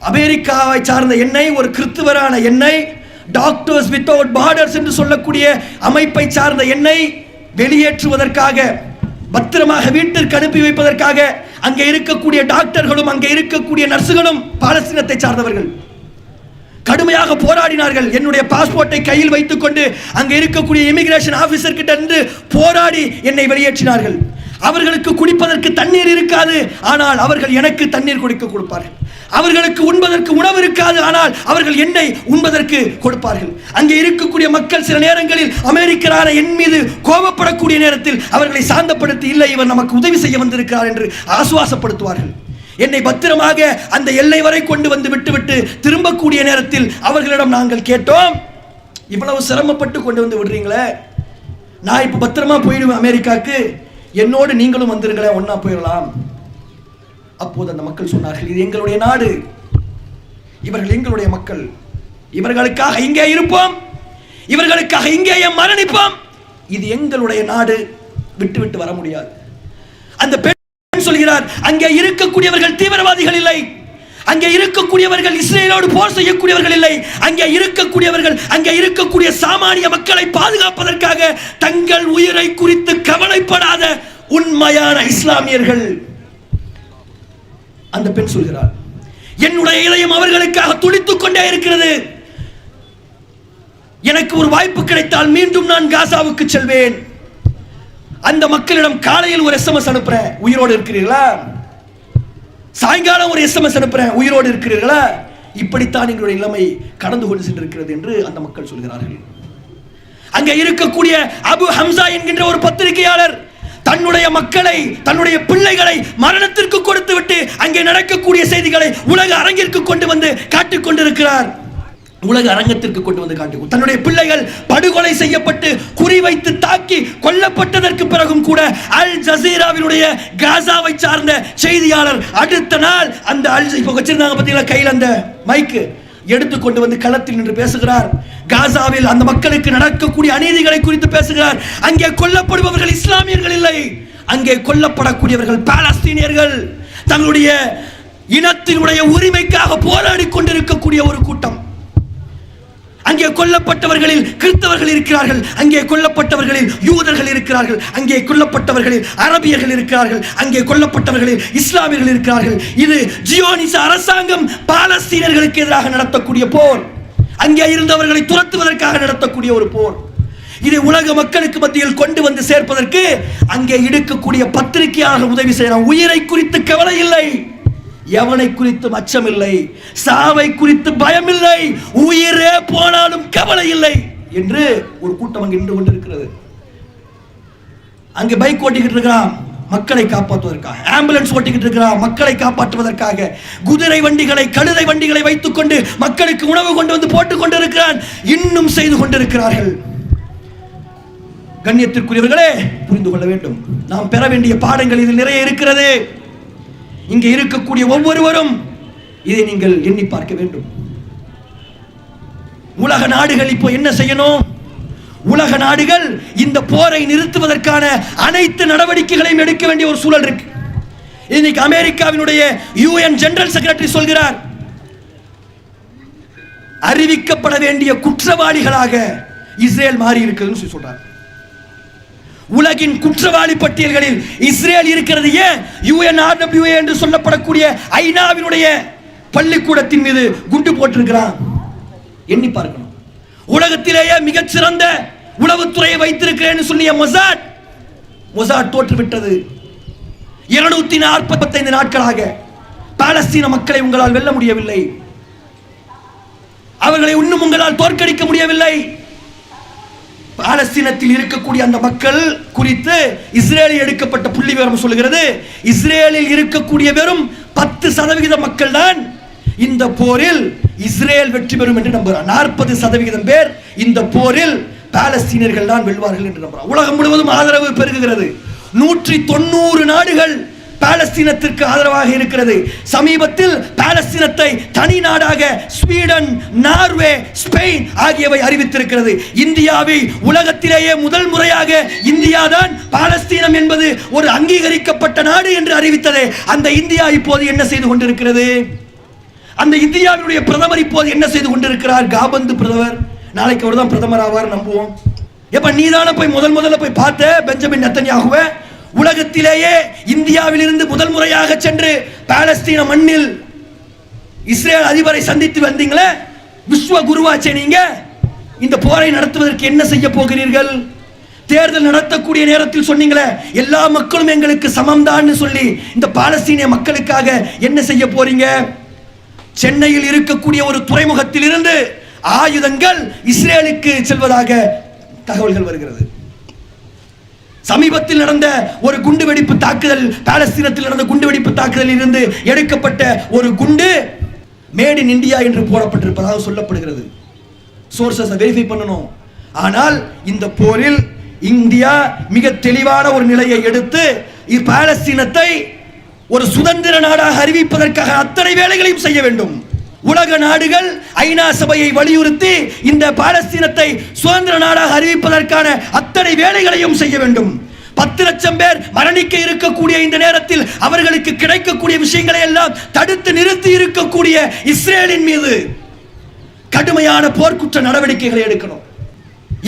அமெரிக்காவை சார்ந்த எண்ணெய், ஒரு கிறிஸ்துவரான எண்ணெய், டாக்டர்ஸ் வித்தவுட் பார்டர்ஸ் என்று சொல்லக்கூடிய அமைப்பை சார்ந்த எண்ணெய் வெளியேற்றுவதற்காக, பத்திரமாக வீட்டிற்கு அனுப்பி வைப்பதற்காக அங்கே இருக்கக்கூடிய டாக்டர்களும் அங்கே இருக்கக்கூடிய நர்சுகளும் பாலஸ்தீனத்தை சார்ந்தவர்கள் கடுமையாக போராடினார்கள். என்னுடைய பாஸ்போர்ட்டை கையில் வைத்துக் கொண்டு அங்கே இருக்கக்கூடிய இமிகிரேஷன் ஆபீசர் கிட்ட இருந்து போராடி என்னை வெளியேற்றினார்கள். அவர்களுக்கு குடிப்பதற்கு தண்ணீர் இருக்காது, ஆனால் அவர்கள் எனக்கு தண்ணீர் குடிக்க கொடுப்பார்கள். அவர்களுக்கு உண்பதற்கு உணவு இருக்காது, ஆனால் அவர்கள் என்னை உண்பதற்கு கொடுப்பார்கள். அங்கே இருக்கக்கூடிய மக்கள் சில நேரங்களில் அமெரிக்கரான என் மீது கோபப்படக்கூடிய நேரத்தில் அவர்களை சாந்தப்படுத்தி, இல்லை இவர் நமக்கு உதவி செய்ய வந்திருக்கிறார் என்று ஆசுவாசப்படுத்துவார்கள். என்னை பத்திரமாக அந்த எல்லை வரை கொண்டு வந்து விட்டுவிட்டு திரும்பக்கூடிய நேரத்தில் அவர்களிடம் நாங்கள் கேட்டோம், இவ்வளவு சிரமப்பட்டு கொண்டு வந்து விடுறீங்களே, நான் இப்ப பத்திரமா போயிடுவேன் அமெரிக்காக்கு, என்னோடு நீங்களும் வந்துருங்களேன், ஒன்னா போயிடலாம். அப்போது அந்த மக்கள் சொன்னார்கள், இது எங்களுடைய நாடு, இவர்கள் எங்களுடைய மக்கள், இவர்களுக்காக இங்கே இருப்போம், இவர்களுக்காக இங்கேயே மரணிப்போம், இது எங்களுடைய நாடு, விட்டு விட்டு வர முடியாது. அந்த பெண் சொல்கிறார், அங்கே இருக்கக்கூடியவர்கள் தீவிரவாதிகள் இல்லை, அங்கே இருக்கக்கூடியவர்கள் இஸ்ரேலோடு போர் செய்யக்கூடியவர்கள் இல்லை, அங்கே இருக்கக்கூடியவர்கள் அங்கே இருக்கக்கூடிய சாமானிய மக்களை பாதுகாப்பதற்காக தங்கள் உயிரை குறித்து கவலைப்படாத உண்மையான இஸ்லாமியர்கள். அந்த பெண் சொல்கிறார், என்னுடைய இதயம் அவர்களுக்காக துடித்துக் கொண்டே இருக்கிறது. எனக்கு ஒரு வாய்ப்பு கிடைத்தால் மீண்டும் நான் காசாவுக்கு செல்வேன். அந்த மக்களிடம் காலையில் ஒரு SMS அனுப்புறேன், உயிரோடு இருக்கிறீர்களா? சாயங்காலம் ஒரு SMS அனுப்புறேன், உயிரோடு இருக்கிறீர்களா? இப்படித்தான் எங்களுடைய நிலைமை கடந்து கொண்டு சென்றிருக்கிறது என்று அந்த மக்கள் சொல்கிறார்கள். அங்கே இருக்கக்கூடிய அபு ஹம்சா என்கின்ற ஒரு பத்திரிகையாளர் தன்னுடைய மக்களை, தன்னுடைய பிள்ளைகளை மரணத்திற்கு கொடுத்து விட்டு அங்கே நடக்கக்கூடிய செய்திகளை உலக அரங்கிற்கு கொண்டு வந்து காட்டிக் கொண்டிருக்கிறார். உலக அரங்கத்திற்கு கொண்டு வந்து காட்டி, தன்னுடைய பிள்ளைகள் படுகொலை செய்யப்பட்டு குறிவைத்து தாக்கி கொல்லப்பட்டதற்கு பிறகும் கூட அல் ஜசீராவினுடைய காசாவை சார்ந்த செய்தியாளர் அடுத்த நாள் அந்த இப்போ வச்சிருந்தாங்க பார்த்தீங்களா கையில் அந்த மைக்கு எடுத்து கொண்டு வந்து களத்தில் நின்று பேசுகிறார். காசாவில் அந்த மக்களுக்கு நடக்கக்கூடிய அநீதிகளை குறித்து பேசுகிறார். அங்கே கொல்லப்படுபவர்கள் இஸ்லாமியர்கள் இல்லை, அங்கே கொல்லப்படக்கூடியவர்கள் பாலஸ்தீனியர்கள், தங்களுடைய இனத்தினுடைய உரிமைக்காக போராடி கொண்டிருக்கக்கூடிய ஒரு கூட்டம். அங்கே கொல்லப்பட்டவர்களில் கிறிஸ்தவர்கள் இருக்கிறார்கள், அங்கே கொல்லப்பட்டவர்களில் யூதர்கள் இருக்கிறார்கள், அங்கே கொல்லப்பட்டவர்களில் அரபியர்கள் இருக்கிறார்கள், அங்கே கொல்லப்பட்டவர்களில் இஸ்லாமியர்கள் இருக்கிறார்கள். இது ஜியோனிச அரசாங்கம் பாலஸ்தீனர்களுக்கு எதிராக நடத்தக்கூடிய போர், அங்கே இருந்தவர்களை துரத்துவதற்காக நடத்தக்கூடிய ஒரு போர். இதை உலக மக்களுக்கு மத்தியில் கொண்டு வந்து சேர்ப்பதற்கு அங்கே இருக்கக்கூடிய பத்திரிகையாளர்கள் உதவி செய்யலாம். உயிரை குறித்து கவலை இல்லை, எவனை குறித்து அச்சம் இல்லை, சாவை குறித்து பயம் இல்லை, உயிரே போனாலும் கவலை இல்லை என்று ஒரு கூட்டம் அங்கு நின்று கொண்டிருக்கிறது. அங்கே பைக் ஓட்டிக்கிட்டு இருக்கிறான் மக்களை காப்பாற்றுவதற்காக, ஆம்புலன்ஸ் ஓட்டிக்கிட்டு இருக்கிறான் மக்களை காப்பாற்றுவதற்காக, குதிரை வண்டிகளை கழுதை வண்டிகளை வைத்துக் கொண்டு மக்களுக்கு உணவு கொண்டு வந்து போட்டுக் கொண்டிருக்கிறான், இன்னும் செய்து கொண்டிருக்கிறார்கள். கண்ணியத்திற்குரியவர்களே, புரிந்து கொள்ள வேண்டும், நாம் பெற வேண்டிய பாடங்கள் இதில் நிறைய இருக்கிறது. இங்கே இருக்கக்கூடிய ஒவ்வொருவரும் இதை நீங்கள் எண்ணி பார்க்க வேண்டும். உலக நாடுகள் இப்போ என்ன செய்யணும்? உலக நாடுகள் இந்த போரை நிறுத்துவதற்கான அனைத்து நடவடிக்கைகளையும் எடுக்க வேண்டிய ஒரு சூழல் இருக்கு. இன்னைக்கு அமெரிக்காவினுடைய யுஎன் ஜெனரல் செக்ரட்டரி சொல்கிறார், அறிவிக்கப்பட வேண்டிய குற்றவாளிகளாக இஸ்ரேல் மாறி இருக்குதுன்னு சொல்றார். உலகின் குற்றவாளி பட்டியல்களில் இஸ்ரேல் இருக்கிறது. ஏன்? UNRWA என்று சொல்லப்படக்கூடிய ஐநாவினுடைய பள்ளிக்கூடத்தின் மீது குண்டு போட்டிருக்கிறான். எண்ணி பார்க்கணும். உலகத்திலேயே மிகச்சிறந்த உளவுத்துறையை வைத்திருக்கிறேன் சொல்லிய மொசாட் தோற்றுவிட்டது. 245 நாட்களாக பாலஸ்தீன மக்களை உங்களால் வெல்ல முடியவில்லை, அவர்களை இன்னும் உங்களால் தோற்கடிக்க முடியவில்லை. பாலஸ்தீனத்தில் இருக்கக்கூடிய அந்த மக்கள் குறித்து இஸ்ரேலில் எடுக்கப்பட்ட புள்ளி விவரம் சொல்கிறது, இஸ்ரேலில் இருக்கக்கூடிய வெறும் 10% மக்கள் தான் இந்த போரில் இஸ்ரேல் வெற்றி பெறும் என்று நம்புகிறார். 40% பேர் இந்த போரில் பாலஸ்தீனர்கள் தான் வெல்வார்கள் என்று நம்புகிறார். உலகம் முழுவதும் ஆதரவு பெருகுகிறது. 190 நாடுகள் பாலஸ்தீனத்திற்கு ஆதரவாக இருக்கிறது. சமீபத்தில் பாலஸ்தீனத்தை தனி நாடாக ஸ்வீடன், நார்வே, ஸ்பெயின் ஆகியவை அறிவித்திருக்கிறது. இந்தியாவை உலகத்திலேயே முதல் முறையாக இந்தியா தான் பாலஸ்தீனம் என்பது ஒரு அங்கீகரிக்கப்பட்ட நாடு என்று அறிவித்தது. அந்த இந்தியா இப்போது என்ன செய்து கொண்டிருக்கிறது? அந்த இந்தியாவுடைய பிரதமர் இப்போது என்ன செய்து கொண்டிருக்கிறார்? காபந்து பிரதமர், நாளைக்கு அவர் தான் பிரதமர் ஆவார் நம்புவோம். எப்ப நீதான போய் முதல்ல போய் பார்த்த பெஞ்சமின் நெத்தன்யாகுவை? உலகத்திலேயே இந்தியாவில் இருந்து முதல் முறையாக சென்று பாலஸ்தீன மண்ணில் இஸ்ரேல் அதிபரை சந்தித்து வந்தீங்களே, விஸ்வ குருவாச்சே நீங்க. இந்த போரை நடத்துவதற்கு என்ன செய்ய போகிறீர்கள்? தேர்தல் நடத்தக்கூடிய நேரத்தில் சொன்னீங்களே எல்லா மக்களும் எங்களுக்கு சமம்தான் சொல்லி, இந்த பாலஸ்தீனிய மக்களுக்காக என்ன செய்ய போறீங்க? சென்னையில் இருக்கக்கூடிய ஒரு துறைமுகத்தில் இருந்து ஆயுதங்கள் இஸ்ரேலுக்கு செல்வதாக தகவல்கள் வருகிறது. சமீபத்தில் நடந்த ஒரு குண்டுவெடிப்பு தாக்குதல், பாலஸ்தீனத்தில் நடந்த குண்டுவெடிப்பு தாக்குதலில் இருந்து எடுக்கப்பட்ட ஒரு குண்டு மேட் இன் இந்தியா என்று போடப்பட்டிருப்பதாக சொல்லப்படுகிறது. சோர்சஸ் வெரிஃபை பண்ணணும். ஆனால் இந்த போரில் இந்தியா மிக தெளிவான ஒரு நிலையை எடுத்து பாலஸ்தீனத்தை ஒரு சுதந்திர நாடாக அறிவிப்பதற்காக அத்தனை வேலைகளையும் செய்ய வேண்டும். உலக நாடுகள் ஐநா சபையை வலியுறுத்தி இந்த பாலஸ்தீனத்தை சுதந்திர நாடாக அறிவிப்பதற்கான அத்தனை வேலைகளையும் செய்ய வேண்டும். 10 லட்சம் பேர் மரணிக்க இருக்கக்கூடிய இந்த நேரத்தில் அவர்களுக்கு கிடைக்கக்கூடிய விஷயங்களை எல்லாம் தடுத்து நிறுத்தி இருக்கக்கூடிய இஸ்ரேலின் மீது கடுமையான போர்க்குற்ற நடவடிக்கைகளை எடுக்கணும்.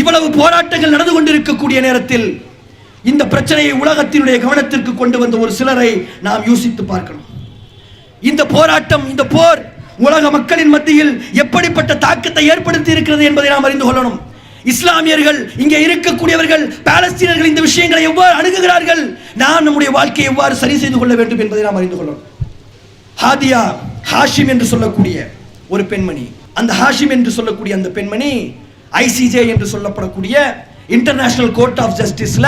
இவ்வளவு போராட்டங்கள் நடந்து கொண்டிருக்கக்கூடிய நேரத்தில் இந்த பிரச்சனையை உலகத்தினுடைய கவனத்திற்கு கொண்டு வந்த ஒரு சிலரை நாம் யோசித்து பார்க்கணும். இந்த போராட்டம், இந்த போர் உலக மக்களின் மத்தியில் எப்படிப்பட்ட தாக்கத்தை ஏற்படுத்தி இருக்கிறது என்பதை நாம் அறிந்து கொள்ளணும். இஸ்லாமியர்கள், இங்கே இருக்கக்கூடியவர்கள், பாலஸ்தீனர்கள் இந்த விஷயங்களை எவ்வாறு அணுகுகிறார்கள், நாம் நம்முடைய வாழ்க்கையை எவ்வாறு சரி செய்து கொள்ள வேண்டும் என்பதை நாம் அறிந்து கொள்ளணும். ஹாதியா ஹாஷிம் என்று சொல்லக்கூடிய ஒரு பெண்மணி, அந்த ஹாஷிம் என்று சொல்லக்கூடிய அந்த பெண்மணி ஐசிஜே என்று சொல்லப்படக்கூடிய இன்டர்நேஷனல் கோர்ட் ஆஃப் ஜஸ்டிஸ்ல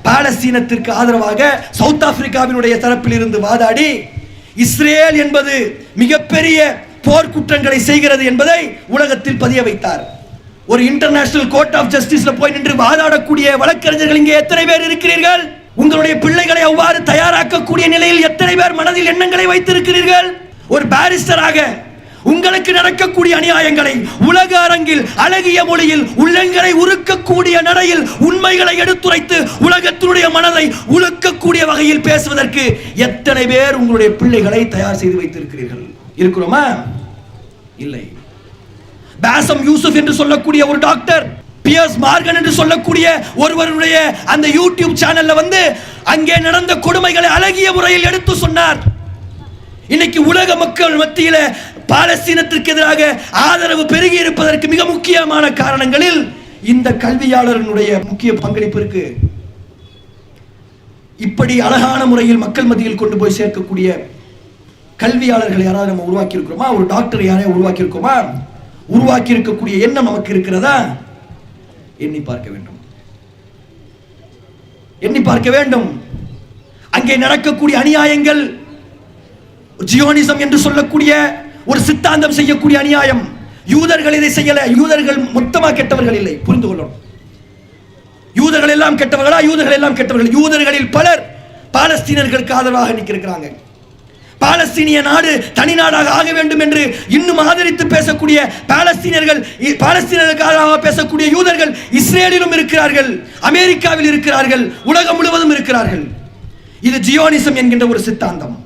பாலஸ்தீனத்திற்கு ஆதரவாக சவுத் ஆப்பிரிக்காவினுடைய தரப்பில் இருந்து வாதாடி இஸ்ரேல் என்பது மிகப்பெரிய போர்க்குற்றங்களை செய்கிறது என்பதை உலகத்தில் பதிய வைத்தார். ஒரு இன்டர்நேஷனல் கோர்ட் ஆஃப் ஜஸ்டிஸ்ல போய் நின்று வாதாடக்கூடிய வழக்கறிஞர்கள் இங்கே எத்தனை பேர் இருக்கிறீர்கள்? உங்களுடைய பிள்ளைகளை அவ்வாறு தயாராக்கக்கூடிய நிலையில் எத்தனை பேர் மனதில் எண்ணங்களை வைத்திருக்கிறீர்கள்? ஒரு பாரிஸ்டராக உங்களுக்கு நடக்கக்கூடிய அநியாயங்களை உலக அரங்கில் அழகிய மொழியில் உள்ளங்களை உருக்கக்கூடிய நடையில் உண்மைகளை எடுத்துரைத்து உலகத்தினுடைய மனதை உலுக்கக்கூடிய வகையில் பேசுவதற்கு எத்தனை பேர் உங்களுடைய பிள்ளைகளை தயார் செய்து வைத்திருக்கிறீர்கள்? இருக்கிறோமா? இல்லை. பாசம் யூசுப் என்று சொல்லக்கூடிய ஒரு டாக்டர், பியர்ஸ் மார்கன் என்று சொல்லக்கூடிய ஒருவருடைய அந்த யூடியூப் சேனல்ல வந்து அங்கே நடந்த கொடுமைகளை அழகிய முறையில் எடுத்து சொன்னார். இன்னைக்கு உலக மக்கள் மத்தியில பாலஸ்தீனத்திற்கு எதிராக ஆதரவு பெருகி இருப்பதற்கு மிக முக்கியமான காரணங்களில் இந்த கல்வியாளர்களுடைய முக்கிய பங்களிப்பு இருக்கு. இப்படி அழகான முறையில் மக்கள் மத்தியில் கொண்டு போய் சேர்க்கக்கூடிய கல்வியாளர்களை யாராவது நம்ம உருவாக்கி இருக்கிறோமா? ஒரு டாக்டர் யாரையும் உருவாக்கி இருக்கோமா? உருவாக்கி இருக்கக்கூடிய எண்ணம் நமக்கு இருக்கிறதா? எண்ணி பார்க்க வேண்டும், எண்ணி பார்க்க வேண்டும். அங்கே நடக்கக்கூடிய அநியாயங்கள், ஜியோனிசம் என்று சொல்லக்கூடிய ஒரு சித்தாந்தம் செய்யக்கூடிய அநியாயம். யூதர்கள் இதை செய்யல. யூதர்கள் மொத்தமா கெட்டவர்கள் இல்லை, புரிந்து கொள்ளணும். யூதர்கள் எல்லாம் கெட்டவர்களா? யூதர்கள் எல்லாம் கெட்டவர்கள். யூதர்களில் பலர் பாலஸ்தீனர்களுக்கு ஆதரவாக நிற்கிறாங்க. பாலஸ்தீனிய நாடு தனி நாடாக ஆக வேண்டும் என்று இன்னும் ஆதரித்து பேசக்கூடிய பாலஸ்தீனர்களுக்கு ஆதரவாக பேசக்கூடிய யூதர்கள் இஸ்ரேலிலும் இருக்கிறார்கள், அமெரிக்காவில் இருக்கிறார்கள், உலகம் முழுவதும் இருக்கிறார்கள். இது ஜியோனிசம் என்கின்ற ஒரு சித்தாந்தம்.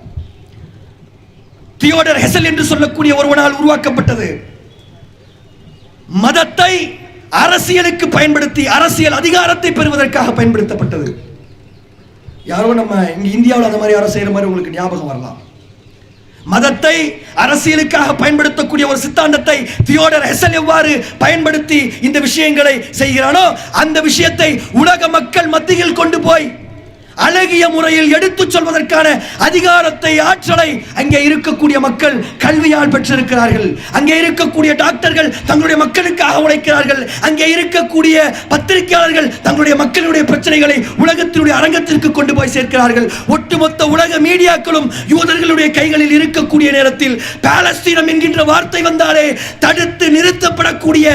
தியோடர் ஹெசல் என்று சொல்லக்கூடிய ஒருவனால் உருவாக்கப்பட்டது. மதத்தை அரசியலுக்கு பயன்படுத்தி அரசியல் அதிகாரத்தை பெறுவதற்காக பயன்படுத்தப்பட்டது. யாரோ நம்ம இங்க இந்தியாவில் அந்த மாதிரி யாரோ செய்யற மாதிரி உங்களுக்கு ஞாபகம் வரலாம். மதத்தை அரசியலுக்காக பயன்படுத்தக்கூடிய ஒரு சித்தாந்தத்தை தியோடர் ஹெசல் எவ்வாறு பயன்படுத்தி இந்த விஷயங்களை செய்கிறானோ அந்த விஷயத்தை உலக மக்கள் மத்தியில் கொண்டு போய் அழகிய முறையில் எடுத்துச் சொல்வதற்கான அதிகாரத்தை, ஆற்றலை அங்கே இருக்கக்கூடிய மக்கள் கல்வியால் பெற்றிருக்கிறார்கள். அங்கே இருக்கக்கூடிய டாக்டர்கள் தங்களுடைய மக்களுக்காக உழைக்கிறார்கள். அங்கே இருக்கக்கூடிய பத்திரிகையாளர்கள் தங்களுடைய மக்களுடைய பிரச்சனைகளை உலகத்தினுடைய அரங்கத்திற்கு கொண்டு போய் சேர்க்கிறார்கள். ஒட்டுமொத்த உலக மீடியாக்களும் யூதர்களுடைய கைகளில் இருக்கக்கூடிய நேரத்தில் பாலஸ்தீனம் என்கின்ற வார்த்தை வந்தாலே தடுத்து நிறுத்தப்படக்கூடிய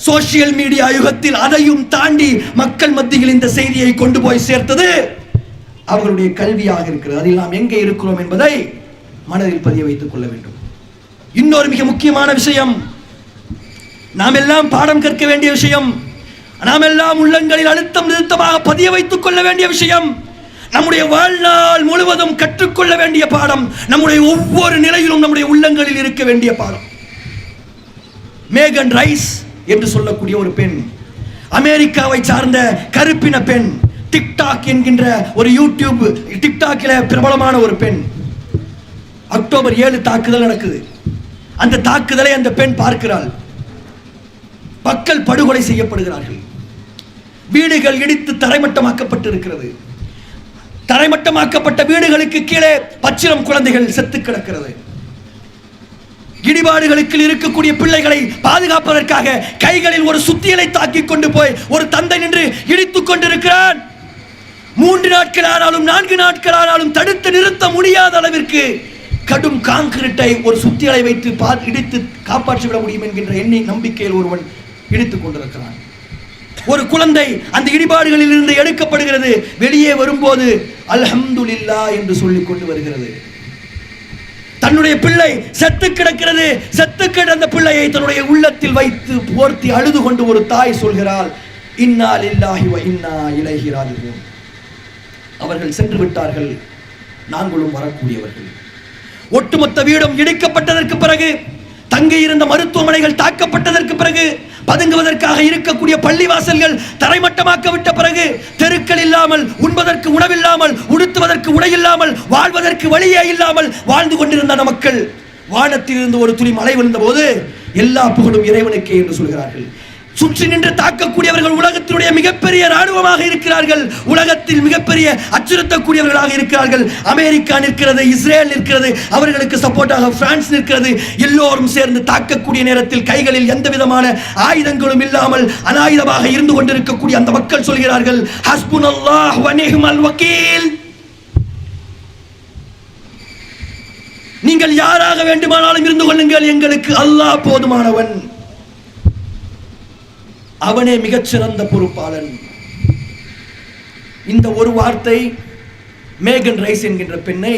சோசியல் மீடியா யுகத்தில் அதையும் தாண்டி மக்கள் மத்தியில் இந்த செய்தியை கொண்டு போய் சேர்த்தது அவர்களுடைய கல்வியாக இருக்கிறது. அதில் நாம் எங்கே இருக்கிறோம் என்பதை மனதில் பதிய வைத்துக் கொள்ள வேண்டும். இன்னொரு மிக முக்கியமான விஷயம், நாம் எல்லாம் பாடம் கற்க வேண்டிய விஷயம், நாம் எல்லாம் உள்ளங்களில் அழுத்தம் நிறுத்தமாக பதிய வைத்துக் கொள்ள வேண்டிய விஷயம், நம்முடைய வாழ்நாள் முழுவதும் கற்றுக்கொள்ள வேண்டிய பாடம், நம்முடைய ஒவ்வொரு நிலையிலும் நம்முடைய உள்ளங்களில் இருக்க வேண்டிய பாடம். மேகன் ரைஸ் என்று சொல்லக்கூடிய ஒரு பெண், அமெரிக்காவை சார்ந்த கருப்பின பெண், டிக்டாக் என்கின்ற ஒரு யூடியூப் டிக்டாக்ல பிரபலமான ஒரு பெண். அக்டோபர் 7 தாக்குதல் நடக்குது. அந்த தாக்குதலை அந்த பெண் பார்க்கிறாள். மக்கள் படுகொலை செய்யப்படுகிறார்கள். வீடுகள் இடித்து தரைமட்டமாக்கப்பட்டு இருக்கிறது. தரைமட்டமாக்கப்பட்ட வீடுகளுக்கு கீழே பச்சிளம் குழந்தைகள் செத்து கிடக்கிறது. இடிபாடுகளுக்கு இருக்கக்கூடிய பிள்ளைகளை பாதுகாப்பதற்காக கைகளில் ஒரு சுத்தியலை தாக்கி கொண்டு போய் ஒரு தந்தை நின்று இடித்துக் கொண்டிருக்கிறான். 3 நாட்கள் ஆனாலும் 4 நாட்கள் ஆனாலும் தடுத்து நிறுத்த முடியாத அளவிற்கு கடும் கான்கிரீட்டை ஒரு சுத்தியலை வைத்து இடித்து காப்பாற்றிவிட முடியும் என்கின்ற நம்பிக்கையில் ஒருவன் இடித்துக் கொண்டிருக்கிறான். ஒரு குழந்தை அந்த இடிபாடுகளில் இருந்து எடுக்கப்படுகிறது. வெளியே வரும்போது அல்ஹம்துலில்லாஹ் என்று சொல்லிக் கொண்டு வருகிறது. தன்னுடைய பிள்ளை செத்து கிடக்கிறது. செத்து கிடந்த பிள்ளையை தன்னுடைய உள்ளத்தில் வைத்து போர்த்தி அழுது கொண்டு ஒரு தாய் சொல்கிறாள், இன்னா லில்லாஹி வ இன்னா இலைஹி ராஜிஊன். அவர்கள் சென்று விட்டார்கள், நாங்களும் வரக்கூடியவர்கள். ஒட்டுமொத்த வீடும் இடிக்கப்பட்டதற்கு பிறகு, தங்கியிருந்த மருத்துவமனைகள் தாக்கப்பட்டதற்கு பிறகு, பதுங்குவதற்காக இருக்கக்கூடிய பள்ளிவாசல்கள் தரைமட்டமாக்கப்பட்ட பிறகு, தெருக்கள் இல்லாமல், உண்பதற்கு உணவில்லாமல், உடுத்துவதற்கு உடையில்லாமல், வாழ்வதற்கு வழியே இல்லாமல் வாழ்ந்து கொண்டிருந்த மக்கள் வானத்திலிருந்து ஒரு துளி மழை விழுந்த போது எல்லா புகழும் இறைவனுக்கே என்று சொல்கிறார்கள். சுற்றி நின்று தாக்கக்கூடியவர்கள் உலகத்தினுடைய மிகப்பெரிய ராணுவமாக இருக்கிறார்கள். உலகத்தில் மிகப்பெரிய அச்சுறுத்தக்கூடியவர்களாக இருக்கிறார்கள். அமெரிக்கா நிற்கிறது, இஸ்ரேல் நிற்கிறது, அவர்களுக்கு சப்போர்ட்டாக பிரான்ஸ் நிற்கிறது. எல்லோரும் சேர்ந்து தாக்கக்கூடிய நேரத்தில் கைகளில் எந்த விதமான ஆயுதங்களும் இல்லாமல் அனாயுதமாக இருந்து கொண்டிருக்கக்கூடிய அந்த மக்கள் சொல்கிறார்கள், ஹஸ்புனல்லாஹ் வ நிஅமல் வக்கீல். நீங்கள் யாராக வேண்டுமானாலும் இருந்து கொள்ளுங்கள், எங்களுக்கு அல்லாஹ் போதுமானவன், அவனே மிகச்சிறந்த பொறுப்பாளன். இந்த ஒரு வார்த்தை மேகன் ரைஸ் என்கின்ற பெண்ணை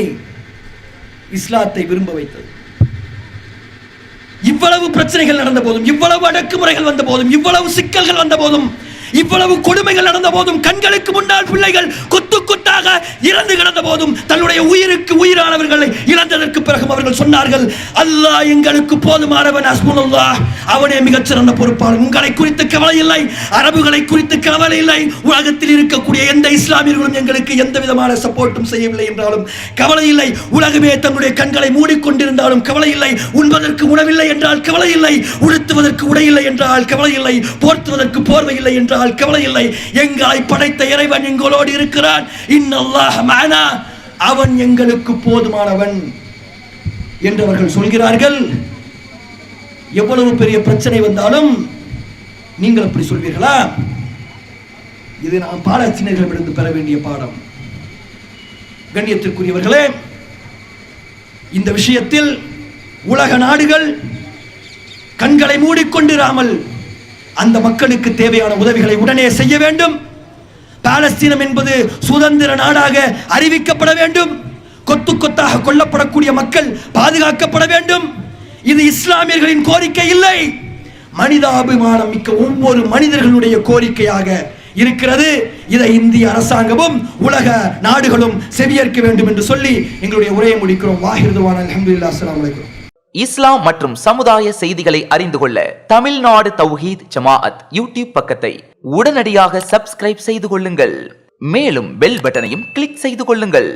இஸ்லாத்தை விரும்ப வைத்தது. இவ்வளவு பிரச்சனைகள் நடந்த போதும், இவ்வளவு அடக்குமுறைகள் வந்த போதும், இவ்வளவு சிக்கல்கள் வந்த போதும், இவ்வளவு கொடுமைகள் நடந்த போதும், கண்களுக்கு முன்னால் பிள்ளைகள் கொத்து கொத்தாக இறந்து கிடந்த போதும், தன்னுடைய உயிருக்கு உயிரானவர்களை இழந்ததற்கு பிறகு அவர்கள் சொன்னார்கள், அல்லாஹ் எங்களுக்கு போதுமானவன், ஹஸ்புனல்லாஹ், அவனே மிகச்சிறந்த பொறுப்பாளன். உங்களை குறித்து கவலை இல்லை, அரபுகளை குறித்து கவலை இல்லை, உலகத்தில் இருக்கக்கூடிய எந்த இஸ்லாமியர்களும் எங்களுக்கு எந்த விதமான சப்போர்ட்டும் செய்யவில்லை என்றாலும் கவலை இல்லை, உலகமே தங்களுடைய கண்களை மூடிக்கொண்டிருந்தாலும் கவலை இல்லை, உண்பதற்கு உணவில்லை என்றால் கவலை இல்லை, உடுத்துவதற்கு உடை இல்லை என்றால் கவலை இல்லை, போர்த்துவதற்கு போர்வை இல்லை என்றால் கவலை இல்லை, எங்களை படைத்த இறைவன் எங்களோடு இருக்கிறான், இன்னல்லாஹ மஅனா, அவன் எங்களுக்கு போதுமானவன் என்று அவர்கள் சொல்கிறார்கள். எவ்வளவு பெரிய பிரச்சனை வந்தாலும் நீங்கள் அப்படி சொல்வீர்களா? இது நாம் பாலஸ்தீனர்களிடமிருந்து பெற வேண்டிய பாடம். கண்ணியத்திற்குரியவர்களே, இந்த விஷயத்தில் உலக நாடுகள் கண்களை மூடிக்கொண்டிராமல் அந்த மக்களுக்கு தேவையான உதவிகளை உடனே செய்ய வேண்டும். பாலஸ்தீனம் என்பது சுதந்திர நாடாக அறிவிக்கப்பட வேண்டும். கொத்து கொத்தாக கொல்லப்படக்கூடிய மக்கள் பாதுகாக்கப்பட வேண்டும். இது இஸ்லாமியர்களின் கோரிக்கை இல்லை, மனிதாபிமானம் மிக்க ஒவ்வொரு மனிதர்களுடைய கோரிக்கையாக இருக்கிறது. இதை இந்திய அரசாங்கமும் உலக நாடுகளும் செவியேற்க வேண்டும் என்று சொல்லி எங்களுடைய உரையை முடிக்கிறோம். வாஹிர்துவான அல்ஹம்துலில்லாஹ். அஸ்ஸலாமு அலைக்கும். இஸ்லாம் மற்றும் சமுதாய செய்திகளை அறிந்து கொள்ள தமிழ்நாடு தௌஹீத் ஜமாஅத் யூடியூப் பக்கத்தை உடனடியாக சப்ஸ்கிரைப் செய்து கொள்ளுங்கள். மேலும் பெல் பட்டனையும் கிளிக் செய்து கொள்ளுங்கள்.